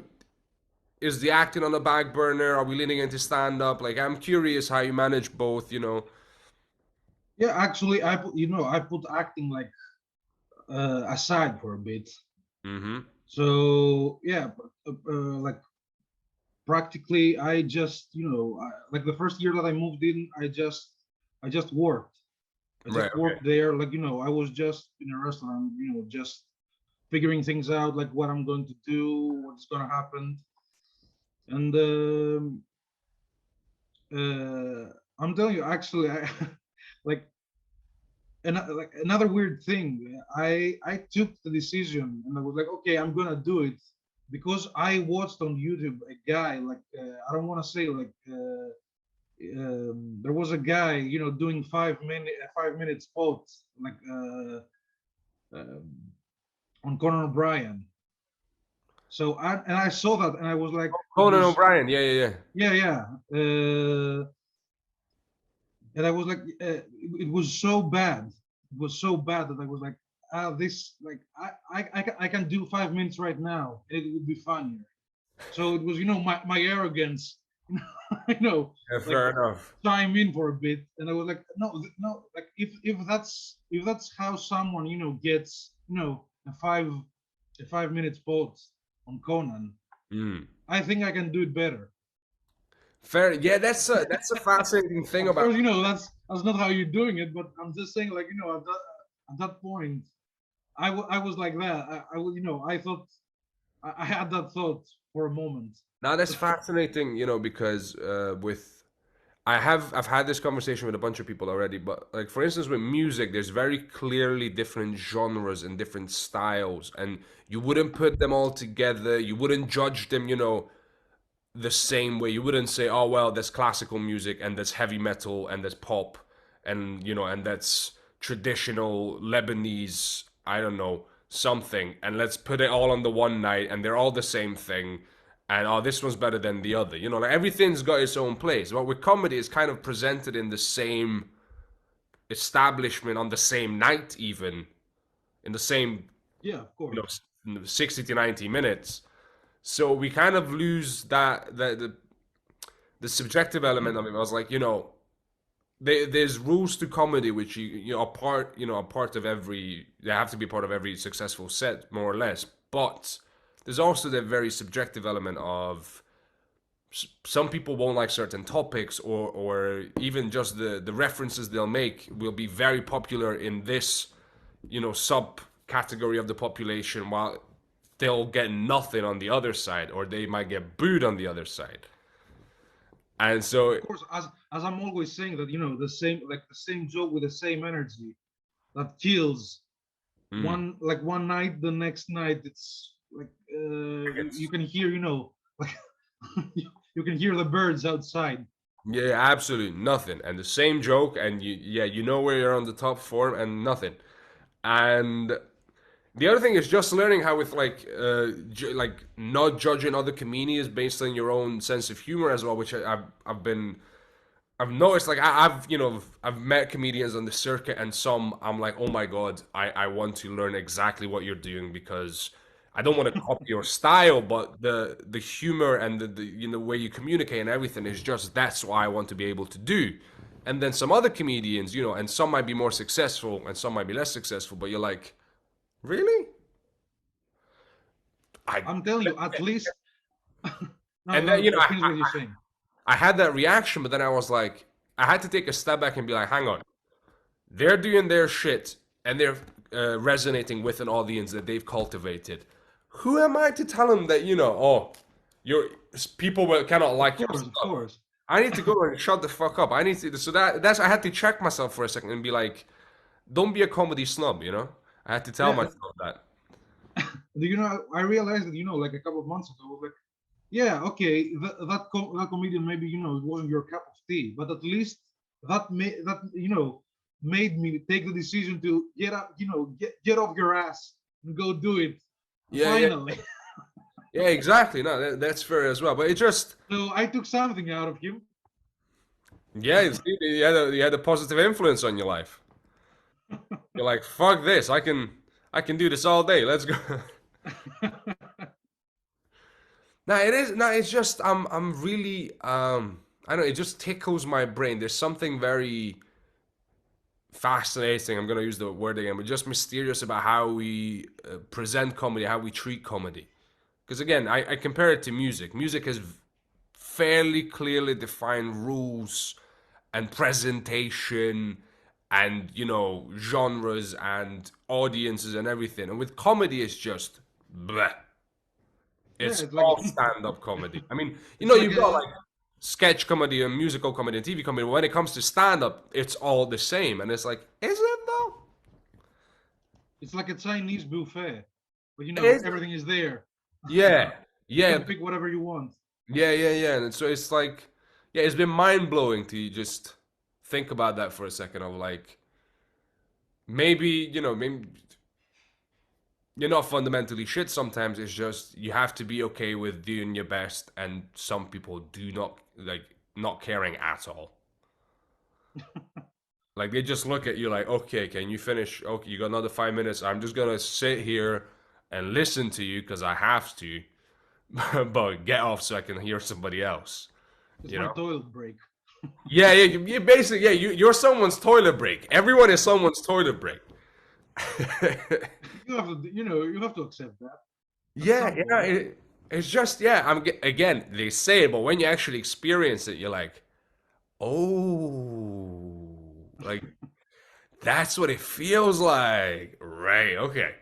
Speaker 1: is the acting on the back burner? Are we leaning into stand up? Like I'm curious how you manage both.
Speaker 2: Yeah, actually, I put acting like aside for a bit.
Speaker 1: Mm-hmm.
Speaker 2: So yeah, like practically, I just like the first year that I moved in, I just worked. I
Speaker 1: Right,
Speaker 2: just
Speaker 1: okay.
Speaker 2: worked there, like I was just in a restaurant, just figuring things out, like what I'm going to do, what's going to happen, and uh, I'm telling you, actually, I like and like another weird thing, I took the decision and I was like, okay, I'm gonna do it because I watched on YouTube a guy like I don't want to say like there was a guy doing 5 minute spots like um on Conan O'Brien. So I saw that and I was like, it
Speaker 1: Conan
Speaker 2: was
Speaker 1: O'Brien, yeah, yeah, yeah.
Speaker 2: yeah yeah. And I was like, it was so bad. It was so bad that I was like, this like I can do 5 minutes right now. And it would be funnier. So it was my arrogance, you know,
Speaker 1: Yeah,
Speaker 2: like
Speaker 1: fair enough.
Speaker 2: chime in for a bit, and I was like, no, no, like if that's how someone gets a 5 minute spot on Conan,
Speaker 1: Mm.
Speaker 2: I think I can do it better.
Speaker 1: Fair, yeah. That's a fascinating thing
Speaker 2: Of
Speaker 1: about.
Speaker 2: course, that's not how you're doing it, but I'm just saying, like, at that point, I was like that. I was, I thought I had that thought for a moment.
Speaker 1: Now that's fascinating, because I've had this conversation with a bunch of people already, but like for instance with music, there's very clearly different genres and different styles, and you wouldn't put them all together. You wouldn't judge them, the same way. You wouldn't say, oh well, there's classical music and there's heavy metal and there's pop and and that's traditional Lebanese, I don't know, something, and let's put it all on the one night and they're all the same thing. And oh, this one's better than the other. Like everything's got its own place. But with comedy, it's kind of presented in the same establishment on the same night, even in the same,
Speaker 2: Yeah, of
Speaker 1: you
Speaker 2: course.
Speaker 1: know, 60 to 90 minutes. So we kind of lose the subjective element of it. I was like, there's rules to comedy which are part of every. They have to be part of every successful set, more or less. But there's also the very subjective element of some people won't like certain topics, or even just the references they'll make will be very popular in this subcategory of the population, while they'll get nothing on the other side, or they might get booed on the other side. And so,
Speaker 2: Of course, as I'm always saying that the same joke with the same energy that kills
Speaker 1: mm,
Speaker 2: one night, the next night it's like you
Speaker 1: it's,
Speaker 2: can hear like you can hear the birds outside.
Speaker 1: yeah, absolutely nothing, and the same joke, and you know where you're on the top form, and nothing. And the other thing is just learning how with like not judging other comedians based on your own sense of humor as well, which I've noticed. Like I've I've met comedians on the circuit, and some I'm like, oh my god, I want to learn exactly what you're doing, because I don't want to copy your style, but the humor and the way you communicate and everything is just, that's what I want to be able to do. And then some other comedians, and some might be more successful and some might be less successful, but you're like, really? I
Speaker 2: I'm telling you, at least. No,
Speaker 1: and then
Speaker 2: no, finish what you're saying.
Speaker 1: I had that reaction, but then I was like, I had to take a step back and be like, hang on, they're doing their shit and they're resonating with an audience that they've cultivated. Who am I to tell them that oh, your people will cannot
Speaker 2: Of
Speaker 1: like your
Speaker 2: course, of
Speaker 1: stuff?
Speaker 2: course.
Speaker 1: I need to go and shut the fuck up. I need to. So that's I had to check myself for a second and be like, don't be a comedy snub. I had to tell
Speaker 2: Yeah,
Speaker 1: myself that.
Speaker 2: I realized that like a couple of months ago, I was like, yeah, okay, that comedian, maybe it wasn't your cup of tea, but at least that made me take the decision to get up, get off your ass and go do it.
Speaker 1: Yeah, yeah,
Speaker 2: Finally.
Speaker 1: yeah. Exactly. No, that's fair as well. But it just,
Speaker 2: So I took something out of him.
Speaker 1: yeah, you had a positive influence on your life. You're like, fuck this. I can do this all day. Let's go. No, it is. No, it's just I'm really I don't know. It just tickles my brain. There's something very fascinating. I'm gonna use the word again, but just mysterious about how we present comedy, how we treat comedy. Because again, I compare it to music. Music has fairly clearly defined rules and presentation and genres and audiences and everything. And with comedy, it's just bleh.
Speaker 2: Yeah,
Speaker 1: It's
Speaker 2: it's like
Speaker 1: all stand-up comedy. I mean,
Speaker 2: it's like
Speaker 1: you've got
Speaker 2: a
Speaker 1: like sketch comedy and musical comedy and TV comedy. But when it comes to stand-up, it's all the same. And it's like, is it though?
Speaker 2: It's like a Chinese buffet, but
Speaker 1: Is it?
Speaker 2: everything is there.
Speaker 1: Yeah,
Speaker 2: You
Speaker 1: yeah,
Speaker 2: can pick whatever you want.
Speaker 1: yeah. And so it's like, yeah, it's been mind blowing to just think about that for a second. Of like, maybe maybe you're not fundamentally shit. Sometimes it's just you have to be okay with doing your best, and some people do not like not caring at all. Like they just look at you like, okay, can you finish? Okay, you got another 5 minutes. I'm just gonna sit here and listen to you because I have to, but get off so I can hear somebody else.
Speaker 2: It's
Speaker 1: You
Speaker 2: my
Speaker 1: know?
Speaker 2: toilet break.
Speaker 1: Yeah, yeah. You basically, yeah, you're someone's toilet break. Everyone is someone's toilet break.
Speaker 2: You have to, you have to accept that at
Speaker 1: Yeah,
Speaker 2: some
Speaker 1: yeah.
Speaker 2: point.
Speaker 1: It's just yeah. Again, they say it, but when you actually experience it, you're like, oh, like that's what it feels like. Right. Okay.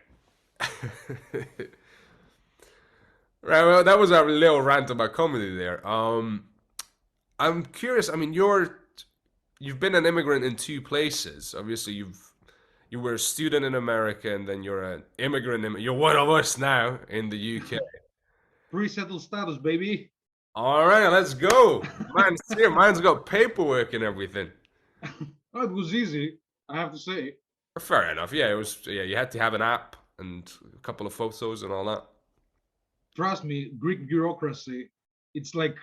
Speaker 1: Right. Well, that was a little rant about comedy there. I'm curious. I mean, you've been an immigrant in two places. Obviously, you were a student in America, and then you're an immigrant. You're one of us now in the UK.
Speaker 2: Pre-settled status, baby.
Speaker 1: All right, let's go. Mine's here. Mine's got paperwork and everything.
Speaker 2: Oh, it was easy, I have to say.
Speaker 1: Fair enough. Yeah, it was. Yeah, you had to have an app and a couple of photos and all that.
Speaker 2: Trust me, Greek bureaucracy, it's like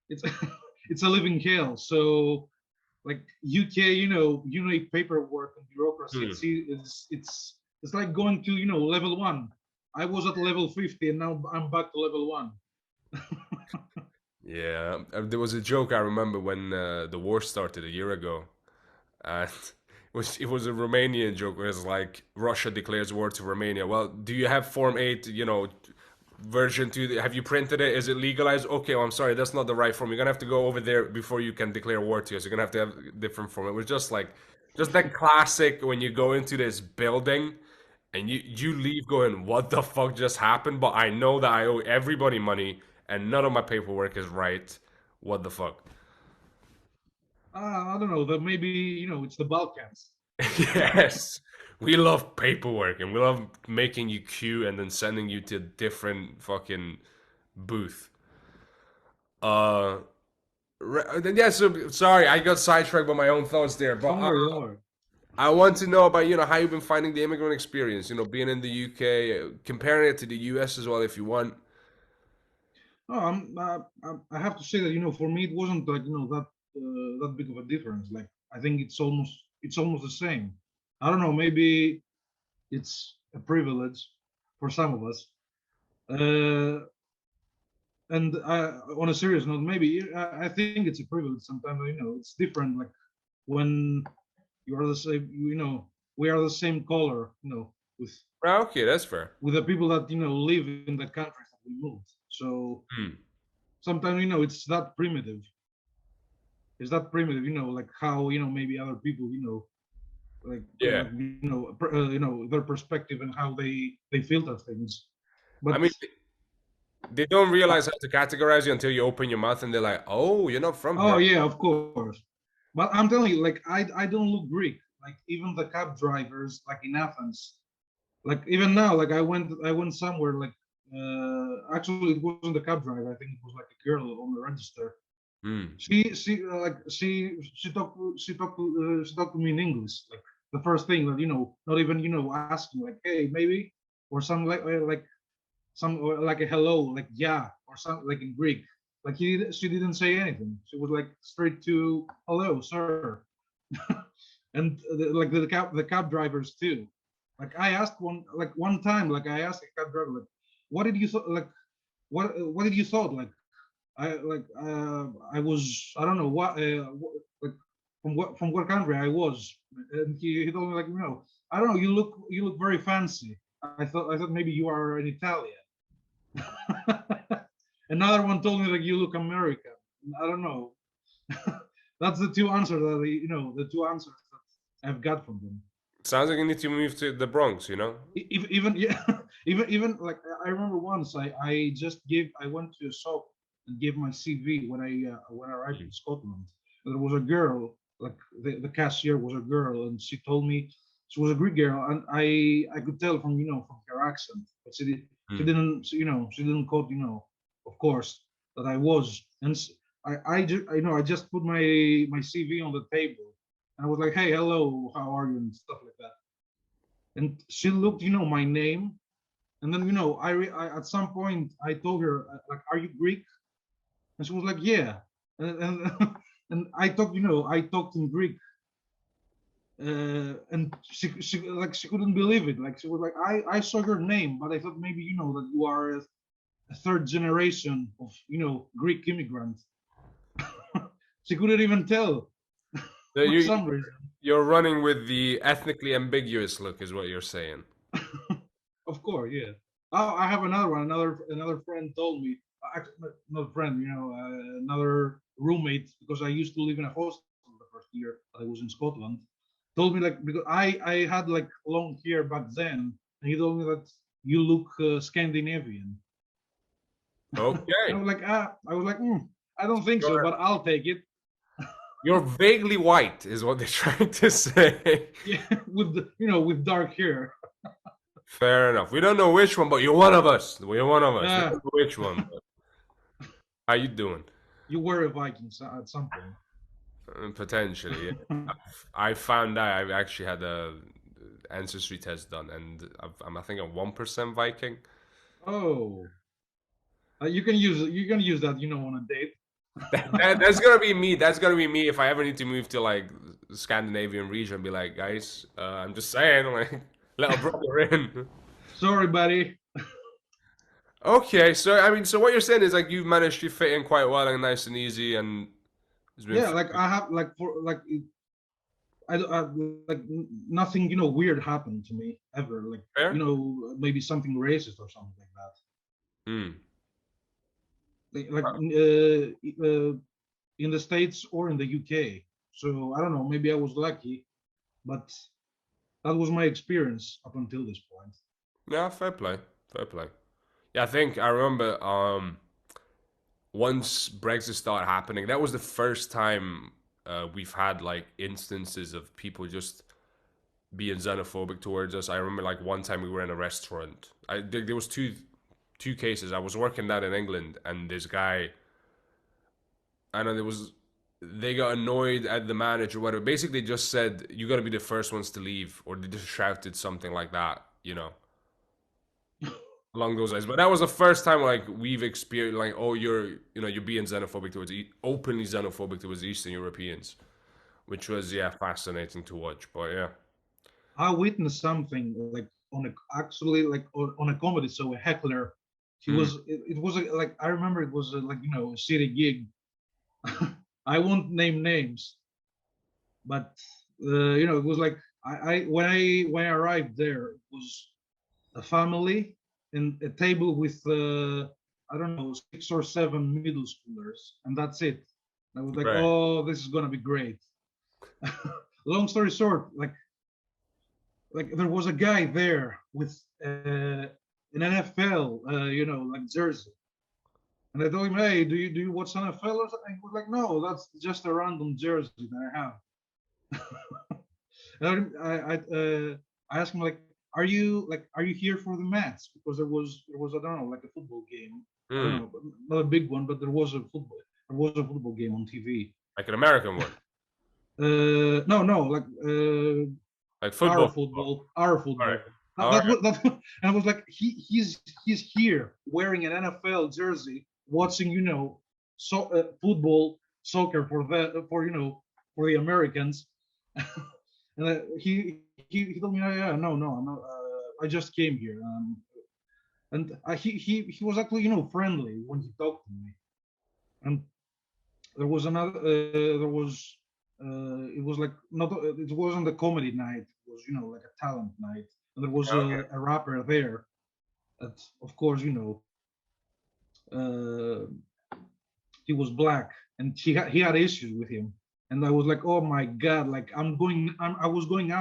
Speaker 2: it's it's a living hell. So like UK, paperwork and bureaucracy.
Speaker 1: Hmm.
Speaker 2: It's like going to level one. I was at level 50 and now I'm back to level one.
Speaker 1: Yeah, there was a joke I remember when the war started a year ago, and it was a Romanian joke where it's like Russia declares war to Romania. Well, do you have Form 8, version 2? Have you printed it? Is it legalized? Okay, well, I'm sorry, that's not the right form. You're gonna have to go over there before you can declare war to us. You're gonna have to have a different form. It was just like, just that classic when you go into this building and you leave going, what the fuck just happened? But I know that I owe everybody money and none of my paperwork is right. What the fuck?
Speaker 2: I don't know. That maybe it's the Balkans.
Speaker 1: Yes. We love paperwork and we love making you queue and then sending you to a different fucking booth. Uh, yeah, so sorry, I got sidetracked by my own thoughts there, but
Speaker 2: Don't worry, don't worry.
Speaker 1: I want to know about, how you've been finding the immigrant experience, being in the UK, comparing it to the US as well if you want.
Speaker 2: No, I have to say that for me it wasn't like that big of a difference. Like I think it's almost the same. I don't know. Maybe it's a privilege for some of us. Uh, and on a serious note, maybe I think it's a privilege. Sometimes it's different. Like when you are the same, we are the same color. With
Speaker 1: Ah, okay, that's fair.
Speaker 2: the people that live in the countries that we moved. So
Speaker 1: Hmm.
Speaker 2: sometimes it's that primitive. It's that primitive. Like how maybe other people
Speaker 1: Yeah.
Speaker 2: their perspective and how they filter things.
Speaker 1: I
Speaker 2: But
Speaker 1: mean, they don't
Speaker 2: uh,
Speaker 1: realize how to categorize you until you open your mouth and they're like, oh, you're not from
Speaker 2: oh
Speaker 1: here.
Speaker 2: yeah, of course. But I'm telling you, like I don't look Greek. Like even the cab drivers, like in Athens, like even now, like I went somewhere like actually it wasn't the cab driver. I think it was like a girl on the register.
Speaker 1: Hmm.
Speaker 2: She talked to me in English. Like the first thing that not even asking like hey maybe or some like some or like a hello like yeah or something like in Greek. Like she didn't say anything. She was like straight to hello sir. And the cab drivers too. Like I asked one time like I asked a cab driver like what did you like what did you thought like I was I don't know like from what country I was, and he told me like I don't know you look very fancy. I thought maybe you are an Italian. Another one told me like you look American. I don't know. That's the two answers that the two answers that I've got from them.
Speaker 1: Sounds like you need to move to the Bronx.
Speaker 2: Even yeah, even like I remember once I went to a shop and gave my CV when I arrived in Scotland. There was a girl, like the cashier was a girl, and she told me, she was a Greek girl, and I could tell from from her accent, but she
Speaker 1: Mm.
Speaker 2: didn't she didn't quote of course that I was, and I just put my CV on the table, and I was like, hey, hello, how are you, and stuff like that, and she looked my name, and then I at some point I told her like, are you Greek? And she was like, yeah, and and I talked in Greek, and she couldn't believe it. Like she was like, I saw your name, but I thought maybe that you are a third generation of Greek immigrant. She couldn't even tell
Speaker 1: So
Speaker 2: for some reason.
Speaker 1: you're running with the ethnically ambiguous look, is what you're saying.
Speaker 2: Of course, yeah. Oh, I have another one. Another friend told me, not a friend, another roommate, because I used to live in a hostel the first year I was in Scotland. Told me like, because I had like long hair back then, and he told me that you look Scandinavian. And
Speaker 1: Okay.
Speaker 2: I was like, I don't think so,
Speaker 1: You're,
Speaker 2: but I'll take it.
Speaker 1: you're vaguely white, is what they're trying to say.
Speaker 2: Yeah, with with dark hair.
Speaker 1: Fair enough. We don't know which one, but you're one of us. You're one of us. We
Speaker 2: Uh,
Speaker 1: don't know which one. But how you doing?
Speaker 2: you were a Viking at some point.
Speaker 1: Potentially, yeah. I found out I actually had a ancestry test done, and I think I'm 1% Viking.
Speaker 2: Oh, you can use that on a date.
Speaker 1: That's gonna be me. That's gonna be me if I ever need to move to like the Scandinavian region. Be like, guys, I'm just saying, like, little brother in.
Speaker 2: Sorry, buddy.
Speaker 1: Okay, so I mean, so what you're saying is like you've managed to fit in quite well and nice and easy, and it's been
Speaker 2: Yeah, like I have like for like I like nothing weird happened to me ever. Like
Speaker 1: fair.
Speaker 2: maybe something racist or something like that.
Speaker 1: Hmm.
Speaker 2: Like in the States or in the UK. So I don't know. Maybe I was lucky, but that was my experience up until this point.
Speaker 1: Yeah, fair play. Fair play. Yeah, I think I remember once Brexit started happening, that was the first time we've had like instances of people just being xenophobic towards us. I remember like one time we were in a restaurant. There was two cases. I was working down in England, and this guy, I know there was, they got annoyed at the manager, whatever. Basically, just said you got to be the first ones to leave, or they just shouted something like that, along those lines. But that was the first time like we've experienced like, oh, you're being xenophobic towards openly xenophobic towards Eastern Europeans, which was yeah fascinating to watch. But yeah,
Speaker 2: I witnessed something like actually like on a comedy show, a heckler. He
Speaker 1: mm,
Speaker 2: was it was like I remember it was like a city gig. I won't name names, but it was like I arrived there, it was a family and a table with I don't know 6 or 7 middle schoolers, and that's it. I was like,
Speaker 1: right,
Speaker 2: oh, this is gonna be great. Long story short, like there was a guy there with an NFL like jersey, and I told him, hey, do you watch NFL or something? He was like, no, that's just a random jersey that I have. And I asked him like, are you here for the match? Because there was I don't know like a football game. I don't
Speaker 1: mm,
Speaker 2: know, not a big one, but there was a football game on TV.
Speaker 1: like an American one,
Speaker 2: No, like
Speaker 1: like
Speaker 2: our
Speaker 1: football.
Speaker 2: football, our
Speaker 1: All right,
Speaker 2: football. That,
Speaker 1: all
Speaker 2: that's
Speaker 1: right,
Speaker 2: what that. And I was like, he's here wearing an NFL jersey, watching football, soccer for the Americans. And he told me, oh, yeah, no, I'm not, I just came here, and he was actually friendly when he talked to me. And there was another there was it was like not it wasn't a comedy night, it was like a talent night, and there was
Speaker 1: okay,
Speaker 2: a rapper there that of course uh, he was black, and he had issues with him, and I was like, oh my god, like I was going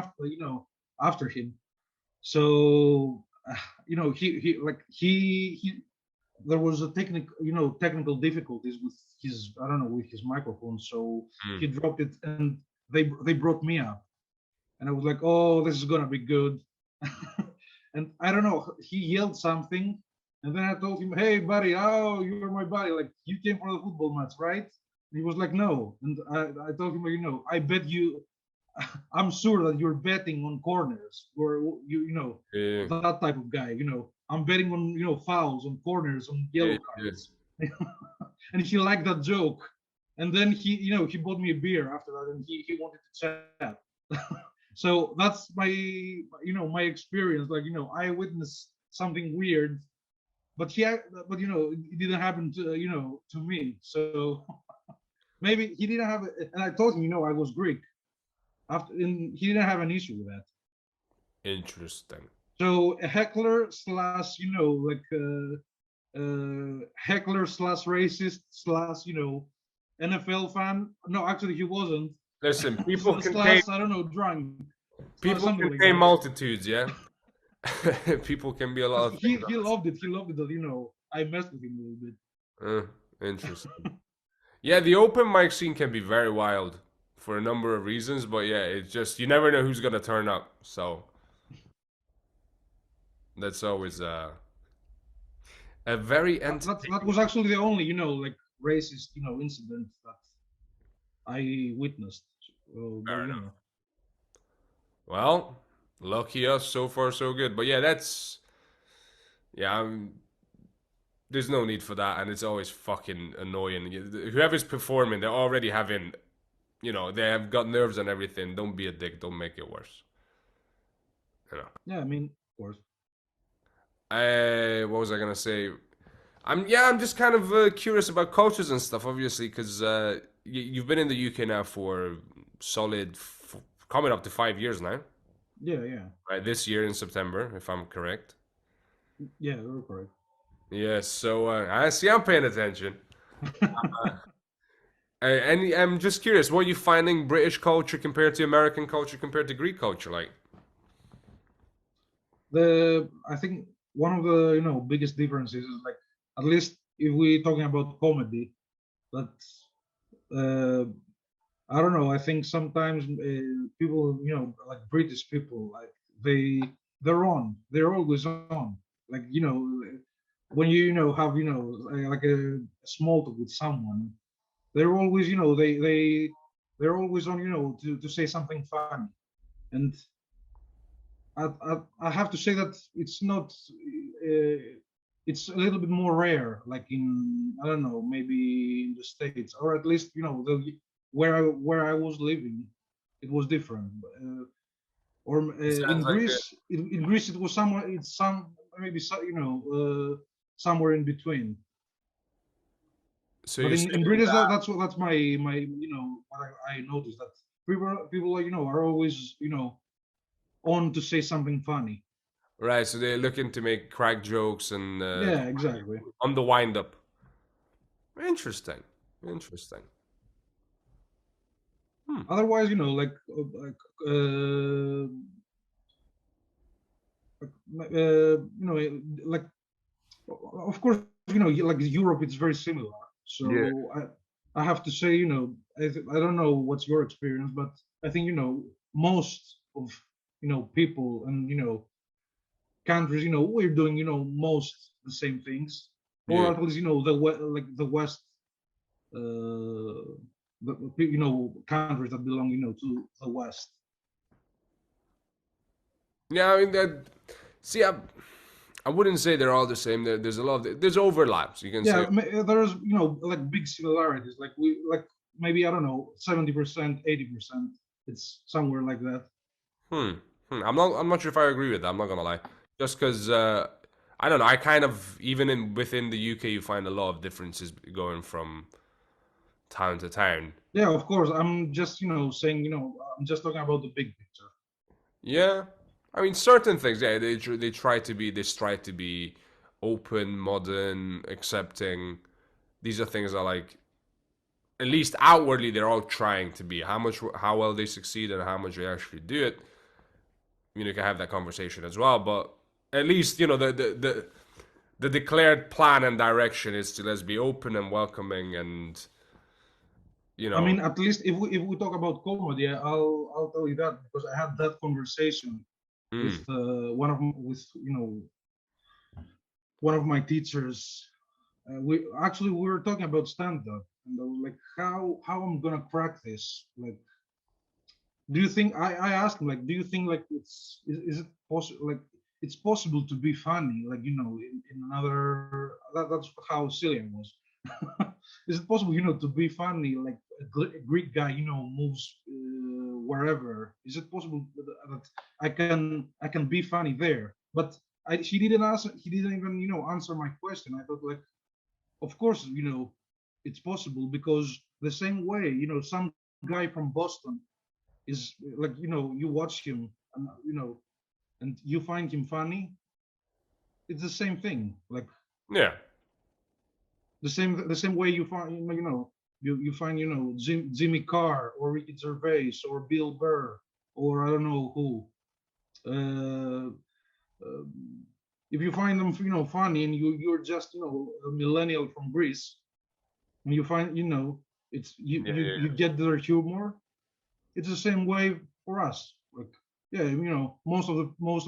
Speaker 2: after him. So he there was a technical difficulties with his I don't know with his microphone, so
Speaker 1: mm,
Speaker 2: he dropped it, and they brought me up, and I was like, oh, this is gonna be good. And I don't know, he yelled something, and then I told him, hey, buddy, oh, you're my buddy. Like, you came for the football match, right? And he was like, no. And I told him, I bet you, I'm sure that you're betting on corners, or
Speaker 1: Yeah,
Speaker 2: that type of guy. I'm betting on fouls, on corners, on
Speaker 1: yeah,
Speaker 2: yellow
Speaker 1: yeah.
Speaker 2: cards. And he liked that joke. And then he bought me a beer after that, and he wanted to chat. So that's my experience. Like, I witnessed something weird, but but it didn't happen to me. So maybe he didn't have it. And I told him, I was Greek. And he didn't have an issue with that.
Speaker 1: Interesting.
Speaker 2: So a heckler slash, like heckler slash racist slash, NFL fan. No, actually, he wasn't.
Speaker 1: Listen, people contain
Speaker 2: Slash, I don't know, drunk.
Speaker 1: people
Speaker 2: Something like
Speaker 1: contain
Speaker 2: that.
Speaker 1: multitudes. Yeah, people can be a lot of
Speaker 2: He
Speaker 1: things.
Speaker 2: he loved it. He loved it that I messed with him a little bit.
Speaker 1: Interesting. Yeah, the open mic scene can be very wild for a number of reasons, but yeah, it's just you never know who's gonna turn up. So that's always a very
Speaker 2: That was actually the only like racist incident that I witnessed. But
Speaker 1: fair enough. Well, lucky us. So far, so good. But yeah, that's yeah. There's no need for that, and it's always fucking annoying. Whoever's performing, they're already having, they have got nerves and everything. Don't be a dick. Don't make it worse. You know.
Speaker 2: yeah, I mean, of course.
Speaker 1: What was I gonna say? I'm just kind of curious about cultures and stuff, obviously, because you've been in the UK now for solid, coming up to 5 years now.
Speaker 2: Yeah, yeah,
Speaker 1: Right, this year in September, if I'm correct.
Speaker 2: yeah. You're correct.
Speaker 1: Yes, so I see I'm paying attention. And I'm just curious, what are you finding British culture compared to American culture compared to Greek culture like?
Speaker 2: I think one of the biggest differences is, like, at least if we're talking about comedy, that uh, I don't know. I think sometimes people, like British people, like they're on. They're always on. Like, when have like a small talk with someone, they're always they're always on to say something funny. And I have to say that it's not. It's a little bit more rare, like in, I don't know, maybe in the States, or at least where I was living, it was different. Or
Speaker 1: It
Speaker 2: in
Speaker 1: sounds like it.
Speaker 2: Greece, in Greece it was somewhere. It's maybe somewhere in between.
Speaker 1: So
Speaker 2: But
Speaker 1: you're
Speaker 2: in
Speaker 1: saying
Speaker 2: British,
Speaker 1: that,
Speaker 2: that's my what I noticed, that people are always on to say something funny.
Speaker 1: right? So they're looking to make crack jokes and
Speaker 2: Yeah, exactly.
Speaker 1: on the wind up. Interesting, interesting. Hmm.
Speaker 2: Otherwise, like, of course, like Europe, it's very similar.
Speaker 1: Yeah.
Speaker 2: So I have to say, I don't know what's your experience, but I think most of people and countries, we're doing most the same things, or
Speaker 1: Yeah.
Speaker 2: at least like the West, uh, countries that belong to the West.
Speaker 1: Yeah, I mean that. See, I wouldn't say they're all the same. There's a lot of there's overlaps. You can say.
Speaker 2: Yeah, there's like big similarities. Like maybe, I don't know, 70%, 80%. It's somewhere like that.
Speaker 1: Hmm. I'm not sure if I agree with that. I'm not gonna lie. Just because I don't know. I kind of even within the UK, you find a lot of differences going from town to town.
Speaker 2: Yeah, of course. I'm just saying, I'm just talking about the big picture.
Speaker 1: Yeah, I mean certain things. Yeah, they try to be. They strive to be open, modern, accepting. These are things that like at least outwardly they're all trying to be. How well they succeed and how much they actually do it. You can have that conversation as well. But at least the declared plan and direction is to let's be open and welcoming and You
Speaker 2: I
Speaker 1: know.
Speaker 2: mean, at least if we talk about comedy, I'll tell you that because I had that conversation with
Speaker 1: Mm,
Speaker 2: with one of my teachers. We were talking about stand up, and I was like, how I'm gonna crack this? Like, do you think I asked him like, do you think like is it possible like it's possible to be funny like in another that's how silly I was. Is it possible to be funny like a Greek guy moves wherever? Is it possible that I can be funny there? But he didn't answer. He didn't even answer my question. I thought like, of course it's possible because the same way some guy from Boston is like you watch him and and you find him funny. It's the same thing, like
Speaker 1: yeah.
Speaker 2: the same way you find you find Jimmy Carr or Ricky Gervais or Bill Burr or I don't know who. uh, uh, if you find them funny and you're just a millennial from Greece and you find it's
Speaker 1: Yeah,
Speaker 2: you
Speaker 1: yeah.
Speaker 2: get their humor. It's the same way for us. Like, yeah, most of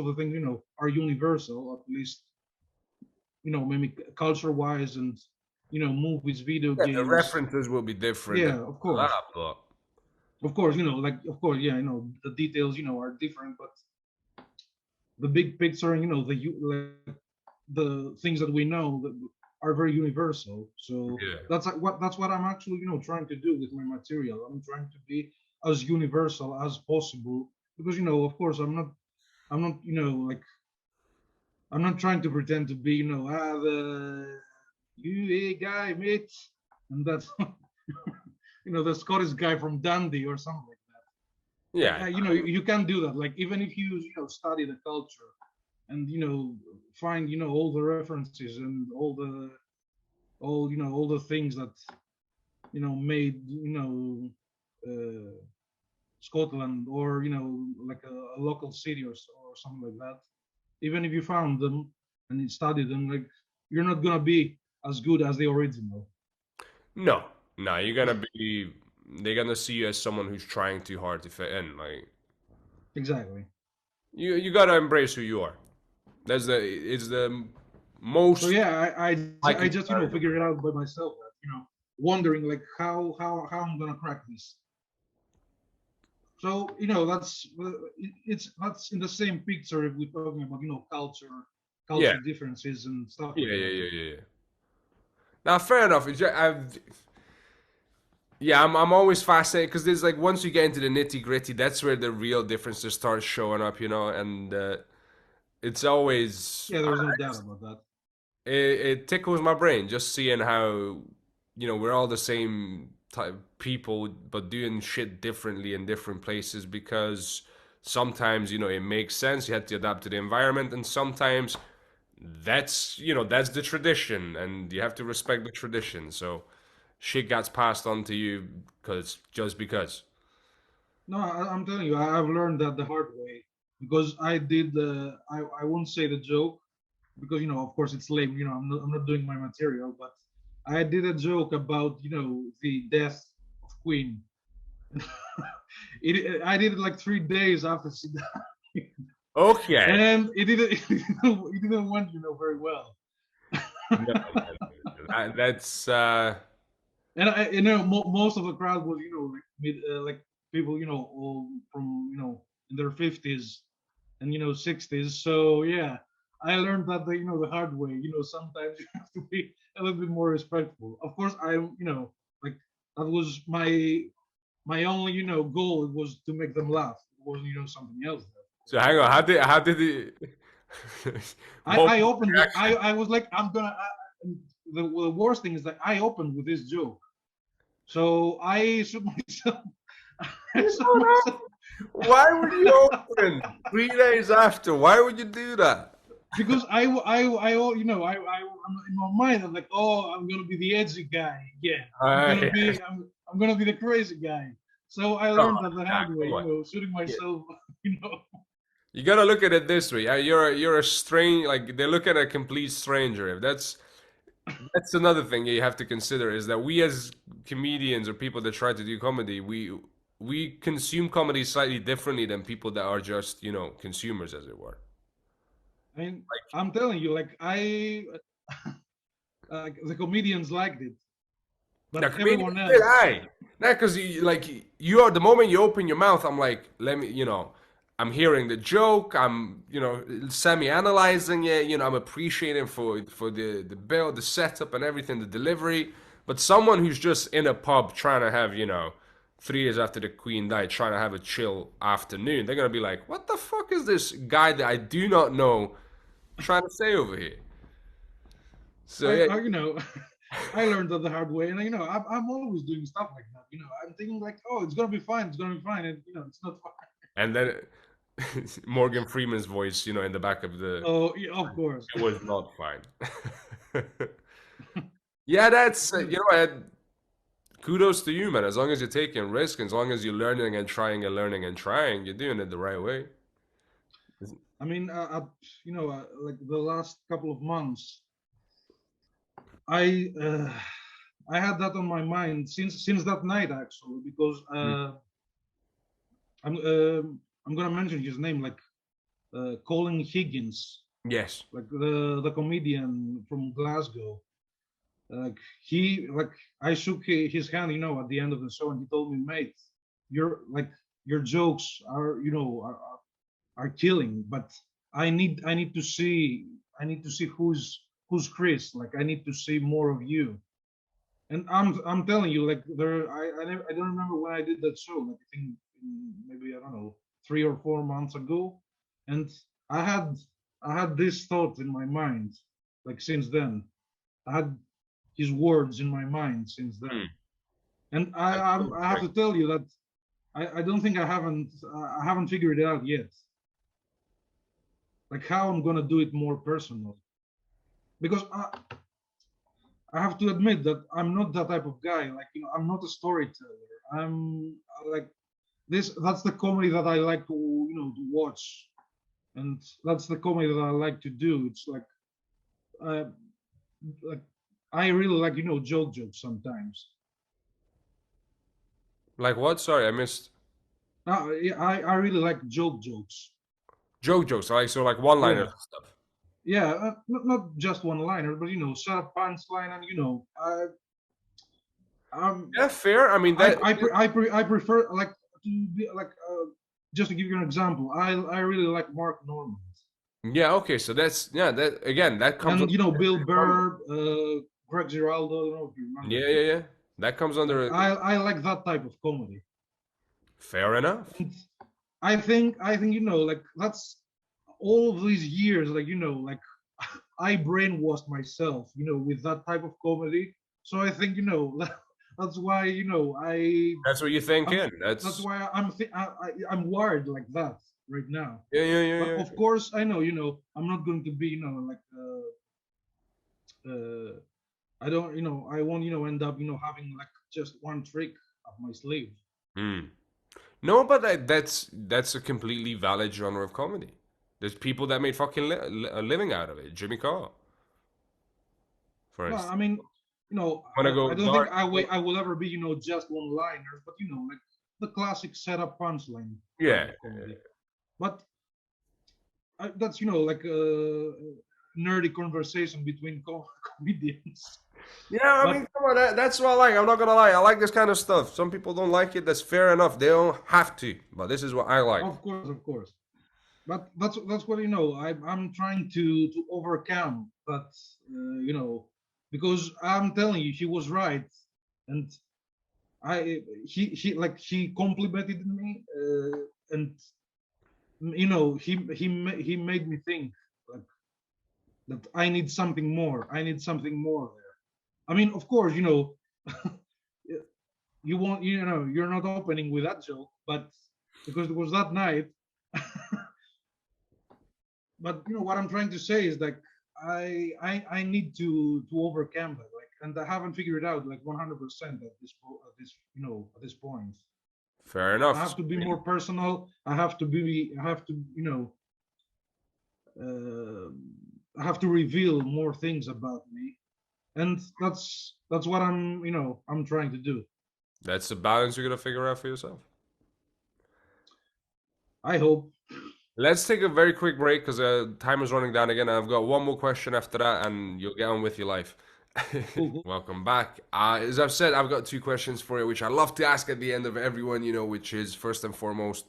Speaker 2: the things are universal, at least maybe culture-wise, and movies, video
Speaker 1: Yeah, the
Speaker 2: games.
Speaker 1: references will be different and
Speaker 2: Yeah, of
Speaker 1: blah
Speaker 2: course,
Speaker 1: blah.
Speaker 2: like of course, yeah, the details are different, but the big picture, like the things that we know that are very universal. So
Speaker 1: Yeah.
Speaker 2: that's what I'm actually trying to do with my material. I'm trying to be as universal as possible because of course I'm not like I'm not trying to pretend to be the UA guy mate and that's the Scottish guy from Dundee or something like that. Like
Speaker 1: Yeah.
Speaker 2: you can't do that. Like even if you study the culture and find all the references and all the things that made uh, Scotland or like a local city or something like that. Even if you found them and you studied them, like you're not gonna be as good as the original.
Speaker 1: No, no, you're gonna be. They're gonna see you as someone who's trying too hard to fit in. Like
Speaker 2: Exactly.
Speaker 1: you gotta embrace who you are. That's the it's the
Speaker 2: So
Speaker 1: most
Speaker 2: yeah, I
Speaker 1: likely
Speaker 2: just
Speaker 1: scenario.
Speaker 2: figured it out by myself. Wondering like how I'm gonna crack this. So that's in the same picture if we're talking about
Speaker 1: Yeah,
Speaker 2: culture differences and stuff
Speaker 1: yeah,
Speaker 2: like
Speaker 1: yeah,
Speaker 2: that.
Speaker 1: yeah, yeah. Yeah. Now, fair enough. Yeah, I'm always fascinated because there's like once you get into the nitty gritty, that's where the real differences start showing up, and it's always
Speaker 2: Yeah, there's no doubt about that.
Speaker 1: it tickles my brain just seeing how we're all the same type people but doing shit differently in different places because sometimes it makes sense you had to adapt to the environment and sometimes that's the tradition and you have to respect the tradition so shit gets passed on to you because.
Speaker 2: No, I'm telling you, I've learned that the hard way because I did the I won't say the joke because of course it's lame. I'm not doing my material, but I did a joke about the death of Queen. I did it like 3 days after she died,
Speaker 1: Okay.
Speaker 2: and it didn't went very well.
Speaker 1: No, no, no, no. That's
Speaker 2: And most of the crowd was like like people all from in their 50s and 60s. So yeah, I learned that the hard way. Sometimes you have to be a little bit more respectful. Of course, like that was my only goal. It was to make them laugh. It wasn't something else.
Speaker 1: so hang on how did it what
Speaker 2: I
Speaker 1: was the
Speaker 2: opened with
Speaker 1: reaction?
Speaker 2: I was like I'm gonna. The worst thing is that I opened with this joke. So I shoot myself. I shot myself
Speaker 1: Why would you open 3 days after? Why would you do that?
Speaker 2: because I'm in my mind. I'm like, oh, I'm gonna be the edgy guy. Yeah,
Speaker 1: Yes.
Speaker 2: I'm gonna be the crazy guy. So I
Speaker 1: Come
Speaker 2: learned
Speaker 1: on,
Speaker 2: that the
Speaker 1: Jack,
Speaker 2: hard way.
Speaker 1: come on.
Speaker 2: Shooting
Speaker 1: Yeah.
Speaker 2: myself. You know.
Speaker 1: You gotta look at it this way. You're a strange. Like they're looking at a complete stranger. If that's That's another thing you have to consider is that we as comedians or people that try to do comedy, we consume comedy slightly differently than people that are just, consumers, as it were.
Speaker 2: I mean, I'm telling you, like the comedians liked it,
Speaker 1: Now,
Speaker 2: but
Speaker 1: comedians
Speaker 2: everyone
Speaker 1: did,
Speaker 2: else,
Speaker 1: aye. Not because you are the moment you open your mouth, I'm like, let me, I'm hearing the joke, I'm, semi-analyzing it, I'm appreciating for the build, the setup and everything, the delivery. But someone who's just in a pub trying to have, 3 years after the Queen died, trying to have a chill afternoon, they're gonna be like, what the fuck is this guy that I do not know trying to say over here? So yeah,
Speaker 2: I learned that the hard way, and I'm always doing stuff like that. I'm thinking like, oh, it's gonna be fine, it's gonna be fine, and it's not fine.
Speaker 1: and then Morgan Freeman's voice, in the back of
Speaker 2: Oh, yeah, of course.
Speaker 1: it was not fine. Yeah, that's kudos to you, man. As long as you're taking risks, as long as you're learning and trying and learning and trying, you're doing it the right way.
Speaker 2: I mean, like the last couple of months, I uh, I had that on my mind since that night actually, because
Speaker 1: Mm.
Speaker 2: I'm gonna mention his name, like Colin Higgins,
Speaker 1: Yes.
Speaker 2: like the comedian from Glasgow. Like like I shook his hand, at the end of the show, and he told me, "Mate, your jokes are are killing, but I need to see who's Chris. Like I need to see more of you." And I'm telling you, like I don't remember when I did that show. Like I think maybe, I don't know, 3 or 4 months ago, and I had I had this thought in my mind. Like since then, I had his words in my mind since then,
Speaker 1: Mm.
Speaker 2: and
Speaker 1: That's so
Speaker 2: I have
Speaker 1: great.
Speaker 2: to tell you that I don't think I haven't figured it out yet. Like how I'm gonna do it more personal, because I have to admit that I'm not that type of guy. Like I'm not a storyteller. I'm like this. That's the comedy that I like to to watch, and that's the comedy that I like to do. It's uh, like I really like joke jokes sometimes.
Speaker 1: Like what? Sorry, I missed
Speaker 2: Yeah, I really like joke jokes.
Speaker 1: joke jokes. Like one-liners
Speaker 2: Yeah,
Speaker 1: and stuff.
Speaker 2: yeah, not just one liner, but shut up punchline, and um,
Speaker 1: Yeah, fair. I mean that.
Speaker 2: I prefer like to be like just to give you an example, I really like Mark Norman,
Speaker 1: Yeah. Okay. So that's That again. That comes
Speaker 2: and
Speaker 1: under
Speaker 2: Bill
Speaker 1: comedy.
Speaker 2: Burr, Greg Giraldo. I don't know if you remember
Speaker 1: Yeah, yeah,
Speaker 2: him.
Speaker 1: yeah. That comes
Speaker 2: Like
Speaker 1: under
Speaker 2: I like that type of comedy,
Speaker 1: fair enough.
Speaker 2: and I think like that's all of these years, like like I brainwashed myself, with that type of comedy. So I think that's why
Speaker 1: That's what you're
Speaker 2: I'm
Speaker 1: thinking.
Speaker 2: that's
Speaker 1: That's
Speaker 2: why I'm wired like that right now.
Speaker 1: yeah, yeah, yeah,
Speaker 2: But
Speaker 1: yeah.
Speaker 2: of course, I know I'm not going to be like I don't I won't end up having like just one trick up my sleeve.
Speaker 1: Hmm. No, but that's a completely valid genre of comedy. There's people that made fucking a living out of it. Jimmy Carr, for
Speaker 2: No,
Speaker 1: instance.
Speaker 2: I mean,
Speaker 1: Want to go
Speaker 2: I don't think
Speaker 1: dark?
Speaker 2: I will ever be just one liners, but like the classic setup punchline type
Speaker 1: Yeah,
Speaker 2: of comedy. But that's like a nerdy conversation between comedians.
Speaker 1: yeah. I mean,
Speaker 2: But
Speaker 1: come on. That's what I like. I'm not gonna lie. I like this kind of stuff. Some people don't like it. That's fair enough. They don't have to. But this is what I like.
Speaker 2: of course. But that's what I'm trying to overcome that. Because I'm telling you, he was right, and he complimented me, and he made me think like that I need something more. I need something more there. I mean, of course, you won't, you're not opening with that joke, but because it was that night. But what I'm trying to say is like I need to overcome that, like, and I haven't figured it out like 100% at this point.
Speaker 1: Fair
Speaker 2: I
Speaker 1: enough.
Speaker 2: have to be more personal. I have to uh, I have to reveal more things about me, and that's what I'm trying to do.
Speaker 1: That's the balance you're gonna figure out for yourself.
Speaker 2: I hope.
Speaker 1: Let's take a very quick break because time is running down again. I've got one more question after that, and you'll get on with your life.
Speaker 2: Cool, cool.
Speaker 1: Welcome back. As I've said, I've got two questions for you, which I love to ask at the end of everyone, which is first and foremost,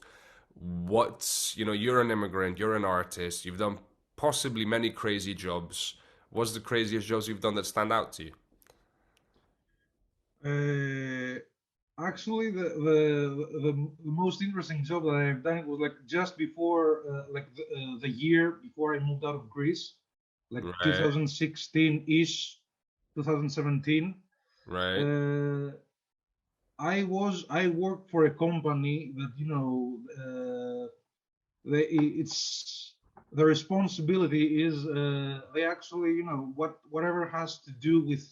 Speaker 1: you're an immigrant, you're an artist, you've done possibly many crazy jobs. What's the craziest jobs you've done that stand out to you?
Speaker 2: Uh, Actually, the most interesting job that I've done was like just before, the year before I moved out of Greece, like
Speaker 1: Right,
Speaker 2: 2016-ish, 2017.
Speaker 1: right.
Speaker 2: Uh, I worked for a company that it's the responsibility is they actually whatever has to do with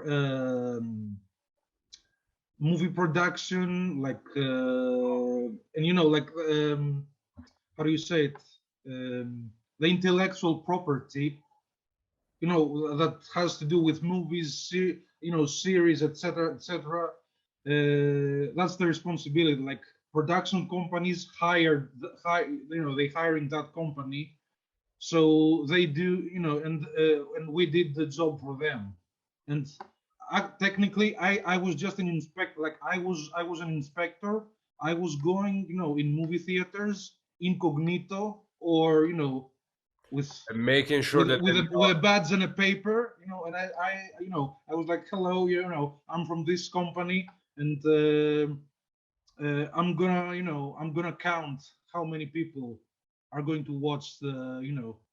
Speaker 2: um, movie production, like and how do you say it? The intellectual property, that has to do with movies, series, etc., etc. That's the responsibility. Like production companies they hiring that company, so they do, and we did the job for them. And technically, I was just an inspector. Like I was an inspector. I was going, in movie theaters incognito, or with
Speaker 1: And making sure
Speaker 2: with
Speaker 1: that
Speaker 2: with
Speaker 1: they're
Speaker 2: a with a
Speaker 1: not.
Speaker 2: badge and a paper, and I was like, hello, I'm from this company, and I'm gonna count how many people are going to watch the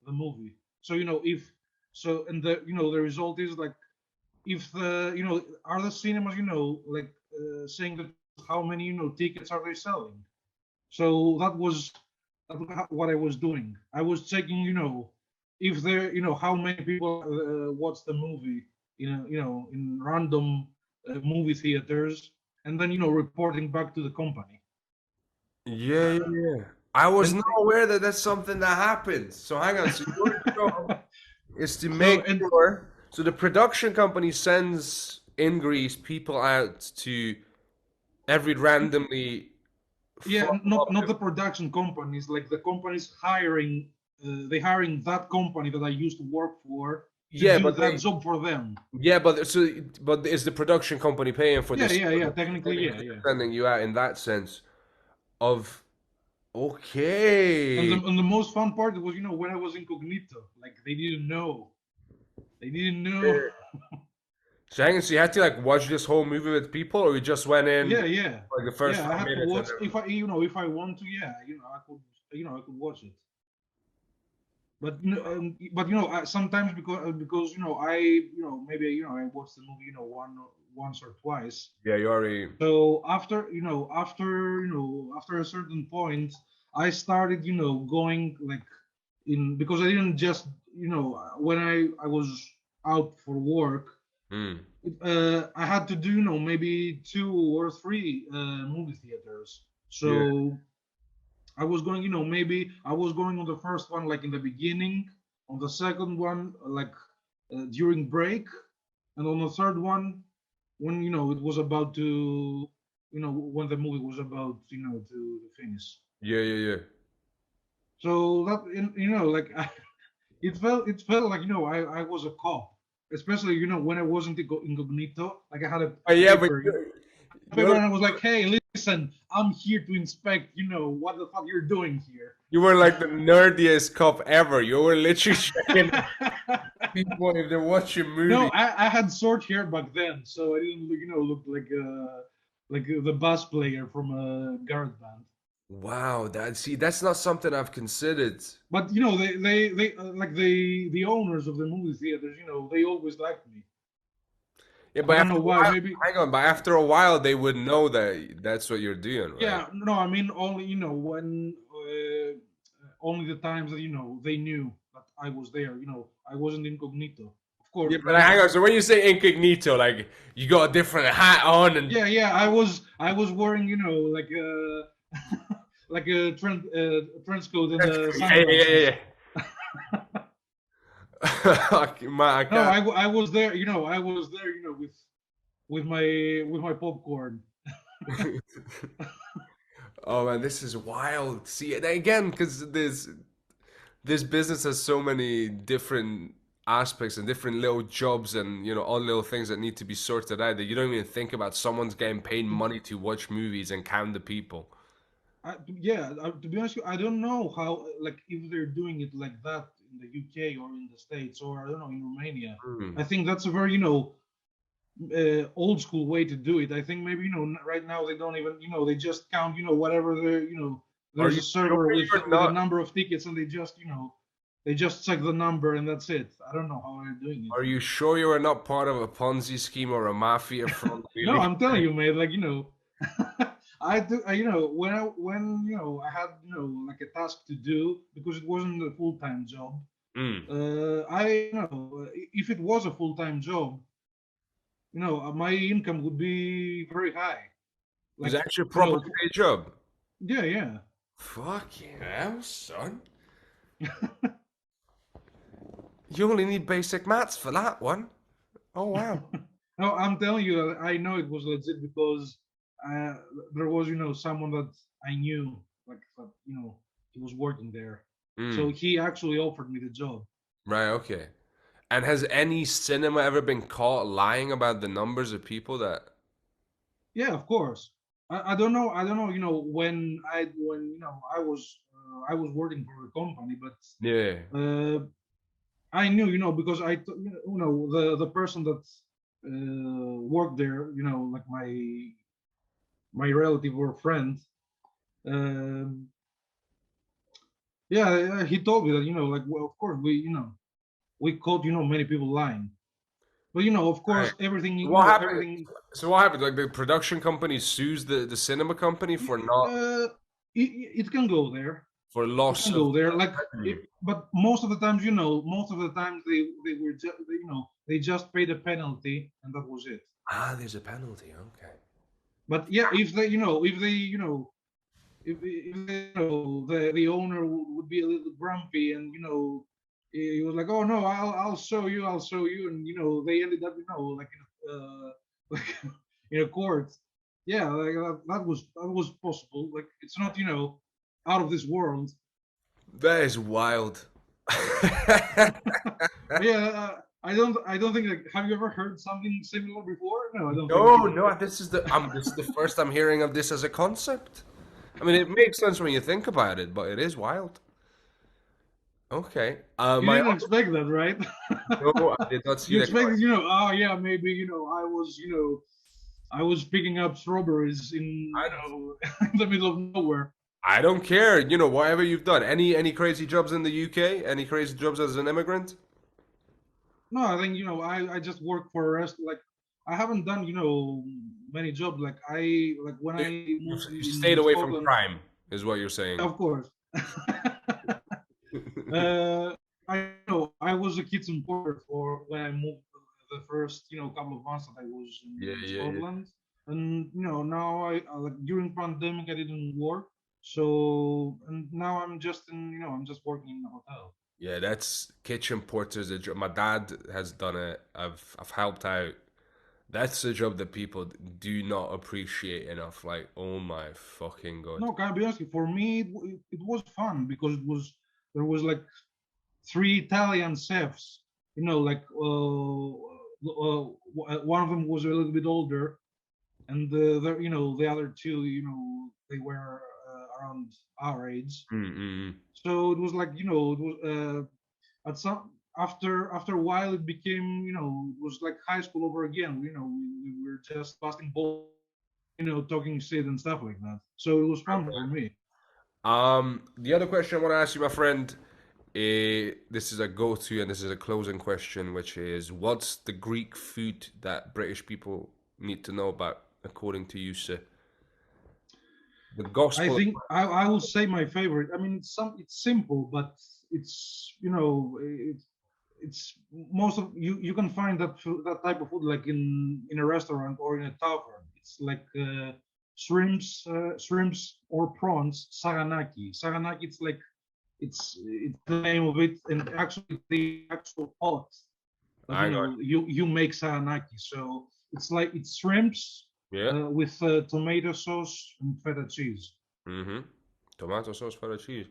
Speaker 2: movie. So if so, and the result is like, if are the cinemas like saying that how many tickets are they selling. So that's what I was doing. I was checking, if there, how many people watch the movie, in random movie theaters, and then reporting back to the company.
Speaker 1: Yeah, yeah, yeah. I was
Speaker 2: And
Speaker 1: not aware that that's something that happens. So hang on. So your job is to
Speaker 2: so
Speaker 1: make
Speaker 2: and
Speaker 1: sure. So the production company sends in Greece people out to every randomly
Speaker 2: yeah,
Speaker 1: fuck
Speaker 2: not
Speaker 1: up.
Speaker 2: the production companies, like the companies hiring, they hiring that company that I used to work for to
Speaker 1: Yeah,
Speaker 2: do
Speaker 1: but
Speaker 2: that job for them.
Speaker 1: but is the production company paying for
Speaker 2: Yeah,
Speaker 1: this?
Speaker 2: yeah,
Speaker 1: So
Speaker 2: yeah.
Speaker 1: they're
Speaker 2: Technically, yeah,
Speaker 1: technically
Speaker 2: yeah.
Speaker 1: sending you out in that sense of
Speaker 2: And the
Speaker 1: okay.
Speaker 2: and the most fun part was, when I was incognito, like they didn't know. They didn't know.
Speaker 1: So hang on, so you had to like watch this whole movie with people, or you just went in
Speaker 2: Yeah, yeah,
Speaker 1: like the first
Speaker 2: yeah. I
Speaker 1: five
Speaker 2: had to
Speaker 1: minutes and
Speaker 2: watch
Speaker 1: then
Speaker 2: if I want to. Yeah, I could watch it. But sometimes, because maybe I watched the movie once or twice.
Speaker 1: yeah, you already
Speaker 2: So after a certain point, I started going like in, because I didn't just when I was out for work,
Speaker 1: hmm.
Speaker 2: I had to do maybe two or three movie theaters.
Speaker 1: Yeah,
Speaker 2: So I was going, maybe I was going on the first one like in the beginning, on the second one like during break, and on the third one when it was about to, when the movie was about to finish.
Speaker 1: yeah, yeah, yeah.
Speaker 2: So that, like it felt like I was a cop, especially when I wasn't incognito, like I had a
Speaker 1: Oh, yeah, but
Speaker 2: paper,
Speaker 1: you're
Speaker 2: and I was like, hey, listen, I'm here to inspect, what the fuck you're doing here.
Speaker 1: you were like the nerdiest cop ever. You were literally checking people if they watch your
Speaker 2: No,
Speaker 1: movie.
Speaker 2: I had short hair back then, so I didn't look like the bass player from a garage band.
Speaker 1: Wow, that's not something I've considered.
Speaker 2: But they like the owners of the movie theaters, they always liked me.
Speaker 1: Yeah,
Speaker 2: I
Speaker 1: but
Speaker 2: don't
Speaker 1: after
Speaker 2: know
Speaker 1: a
Speaker 2: why.
Speaker 1: while,
Speaker 2: Maybe,
Speaker 1: hang on, but after a while, they would know that that's what you're doing, right?
Speaker 2: yeah. No, I mean only when only the times that they knew that I was there. I wasn't incognito, of course.
Speaker 1: Yeah,
Speaker 2: But
Speaker 1: but hang on. So when you say incognito, like you got a different hat on, and
Speaker 2: yeah, yeah. I was wearing like like a trench coat and
Speaker 1: yeah, yeah,
Speaker 2: sunglasses.
Speaker 1: yeah, yeah. I
Speaker 2: No,
Speaker 1: can't.
Speaker 2: I was there. I was there. With my popcorn.
Speaker 1: Oh man, this is wild. See, and again, because this business has so many different aspects and different little jobs and all little things that need to be sorted out that you don't even think about. Someone's getting paid money to watch movies and count the people.
Speaker 2: Yeah, to be honest, I don't know how, like, if they're doing it like that in the UK or in the States, or I don't know, in Romania.
Speaker 1: Hmm.
Speaker 2: I think that's a very, old school way to do it. I think maybe, right now they don't even, they just count, whatever
Speaker 1: Are
Speaker 2: there's
Speaker 1: you
Speaker 2: a
Speaker 1: sure
Speaker 2: server with
Speaker 1: you're
Speaker 2: a
Speaker 1: not?
Speaker 2: number of tickets, and they just check the number, and that's it. I don't know how they're doing it.
Speaker 1: Are you sure you are not part of a Ponzi scheme or a mafia front?
Speaker 2: No,
Speaker 1: Really?
Speaker 2: I'm telling you, mate. Like, I do. When I had like a task to do, because it wasn't a full time job.
Speaker 1: Mm.
Speaker 2: I if it was a full time job, my income would be very high.
Speaker 1: It was
Speaker 2: Like,
Speaker 1: actually a
Speaker 2: you
Speaker 1: proper
Speaker 2: know,
Speaker 1: paid job.
Speaker 2: yeah, yeah.
Speaker 1: Fucking hell, son. You only need basic maths for that one. Oh wow.
Speaker 2: No, I'm telling you, I know it was legit because uh, there was, someone that I knew, like, that, he was working there. So
Speaker 1: Mm.
Speaker 2: he actually offered me the job.
Speaker 1: Right, okay. And has any cinema ever been caught lying about the numbers of people that?
Speaker 2: Yeah, of course. I don't know. I don't know. When I was working for the company, but
Speaker 1: Yeah.
Speaker 2: I knew, because the person that worked there, like my relative or friend. Um, yeah, he told me that, like, well, of course we caught, many people lying, but of
Speaker 1: Right.
Speaker 2: course everything,
Speaker 1: What happened?
Speaker 2: everything.
Speaker 1: So what happened? Like the production company sues the cinema company for not
Speaker 2: Uh, it can go there.
Speaker 1: for
Speaker 2: It
Speaker 1: loss
Speaker 2: can
Speaker 1: of
Speaker 2: go there. Like,
Speaker 1: revenue.
Speaker 2: but most of the times, they were just, they just paid a penalty, and that was it.
Speaker 1: Ah, there's a penalty. Okay.
Speaker 2: But yeah, if the owner would be a little grumpy, and he was like, oh no, I'll show you, and they ended up, like, like in a court. Yeah, like, that was possible. Like, it's not, out of this world.
Speaker 1: That is wild.
Speaker 2: But yeah, I don't think, like, have you ever heard something similar before? No, I don't think
Speaker 1: No,
Speaker 2: so.
Speaker 1: no, this is the first I'm hearing of this as a concept. I mean, it makes sense when you think about it, but it is wild. Okay.
Speaker 2: You
Speaker 1: My
Speaker 2: didn't expect that, right?
Speaker 1: no, I did not see
Speaker 2: You
Speaker 1: that coming.
Speaker 2: expected, oh yeah, maybe, I was picking up strawberries in,
Speaker 1: I
Speaker 2: in the middle of nowhere.
Speaker 1: I don't care. Whatever you've done. Any crazy jobs in the UK? Any crazy jobs as an immigrant?
Speaker 2: No, I think, I just work for a rest. Like, I haven't done, many jobs. Like, when
Speaker 1: You,
Speaker 2: I moved
Speaker 1: you stayed
Speaker 2: in
Speaker 1: away from
Speaker 2: Scotland,
Speaker 1: crime, is what you're saying.
Speaker 2: of course. uh, I was a kitchen porter for when I moved the first, couple of months that I was
Speaker 1: Yeah,
Speaker 2: in
Speaker 1: yeah, yeah.
Speaker 2: Scotland, and now like, during pandemic I didn't work, so, and now I'm just working in a hotel.
Speaker 1: Yeah, that's kitchen porter's a job. My dad has done it. I've helped out. That's a job that people do not appreciate enough. Like, oh my fucking god.
Speaker 2: No, can I be honest? For me, it was fun because there was like three Italian chefs. Like, one of them was a little bit older, and the other two, they were around our age.
Speaker 1: Mm-mm.
Speaker 2: So it was like, it was, at some after a while it became, it was like high school over again. We were just busting balls, talking shit and stuff like that. So it was fun for me.
Speaker 1: The other question I want to ask you, my friend, this is a go-to and this is a closing question, which is, what's the Greek food that British people need to know about, according to you, sir? The
Speaker 2: I
Speaker 1: gospel.
Speaker 2: think I will say my favorite. I mean, it's simple, but it's, it's most of you can find that type of food, like, in a restaurant or in a tavern. It's like, shrimps or prawns, saganaki. Saganaki, it's like, it's the name of it, and actually the actual pot that
Speaker 1: I got
Speaker 2: you make saranaki. So it's shrimps
Speaker 1: you. Yeah.
Speaker 2: with tomato sauce and feta cheese.
Speaker 1: Mm-hmm. Tomato sauce for the cheese.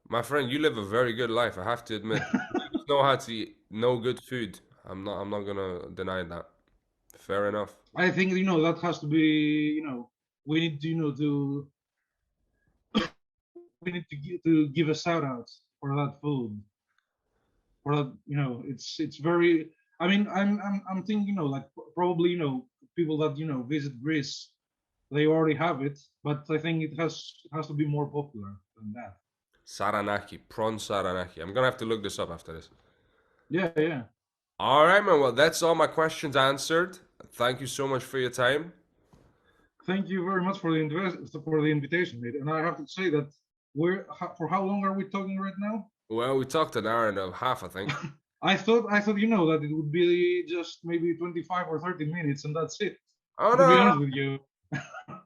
Speaker 1: My friend, you live a very good life, I have to admit. You know how to eat no good food. I'm not gonna deny that. Fair enough.
Speaker 2: I think that has to be we need to to give a shout out for that food. For that, it's very. I mean, I'm thinking, like probably people that visit Greece, they already have it, but I think it has to be more popular than that.
Speaker 1: Saranaki, prawn saranaki. I'm gonna have to look this up after this.
Speaker 2: Yeah, yeah.
Speaker 1: All right, man. Well, that's all my questions answered. Thank you so much for your time.
Speaker 2: Thank you very much for the invitation, mate. And I have to say that for how long are we talking right now?
Speaker 1: Well, we talked an hour and a half, I think.
Speaker 2: I thought that it would be just maybe 25 or 30 minutes and that's it.
Speaker 1: Oh
Speaker 2: To be
Speaker 1: no,
Speaker 2: honest with you,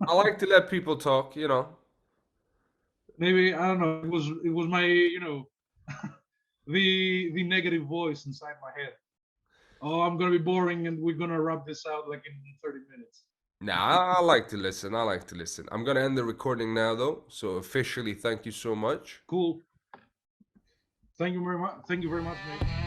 Speaker 1: I like to let people talk.
Speaker 2: maybe I don't know. It was my the negative voice inside my head. Oh, I'm gonna be boring, and we're gonna wrap this out like in 30 minutes.
Speaker 1: Nah, I like to listen. I like to listen. I'm gonna end the recording now, though. So officially, thank you so much.
Speaker 2: Cool. Thank you very much. Thank you very much, mate.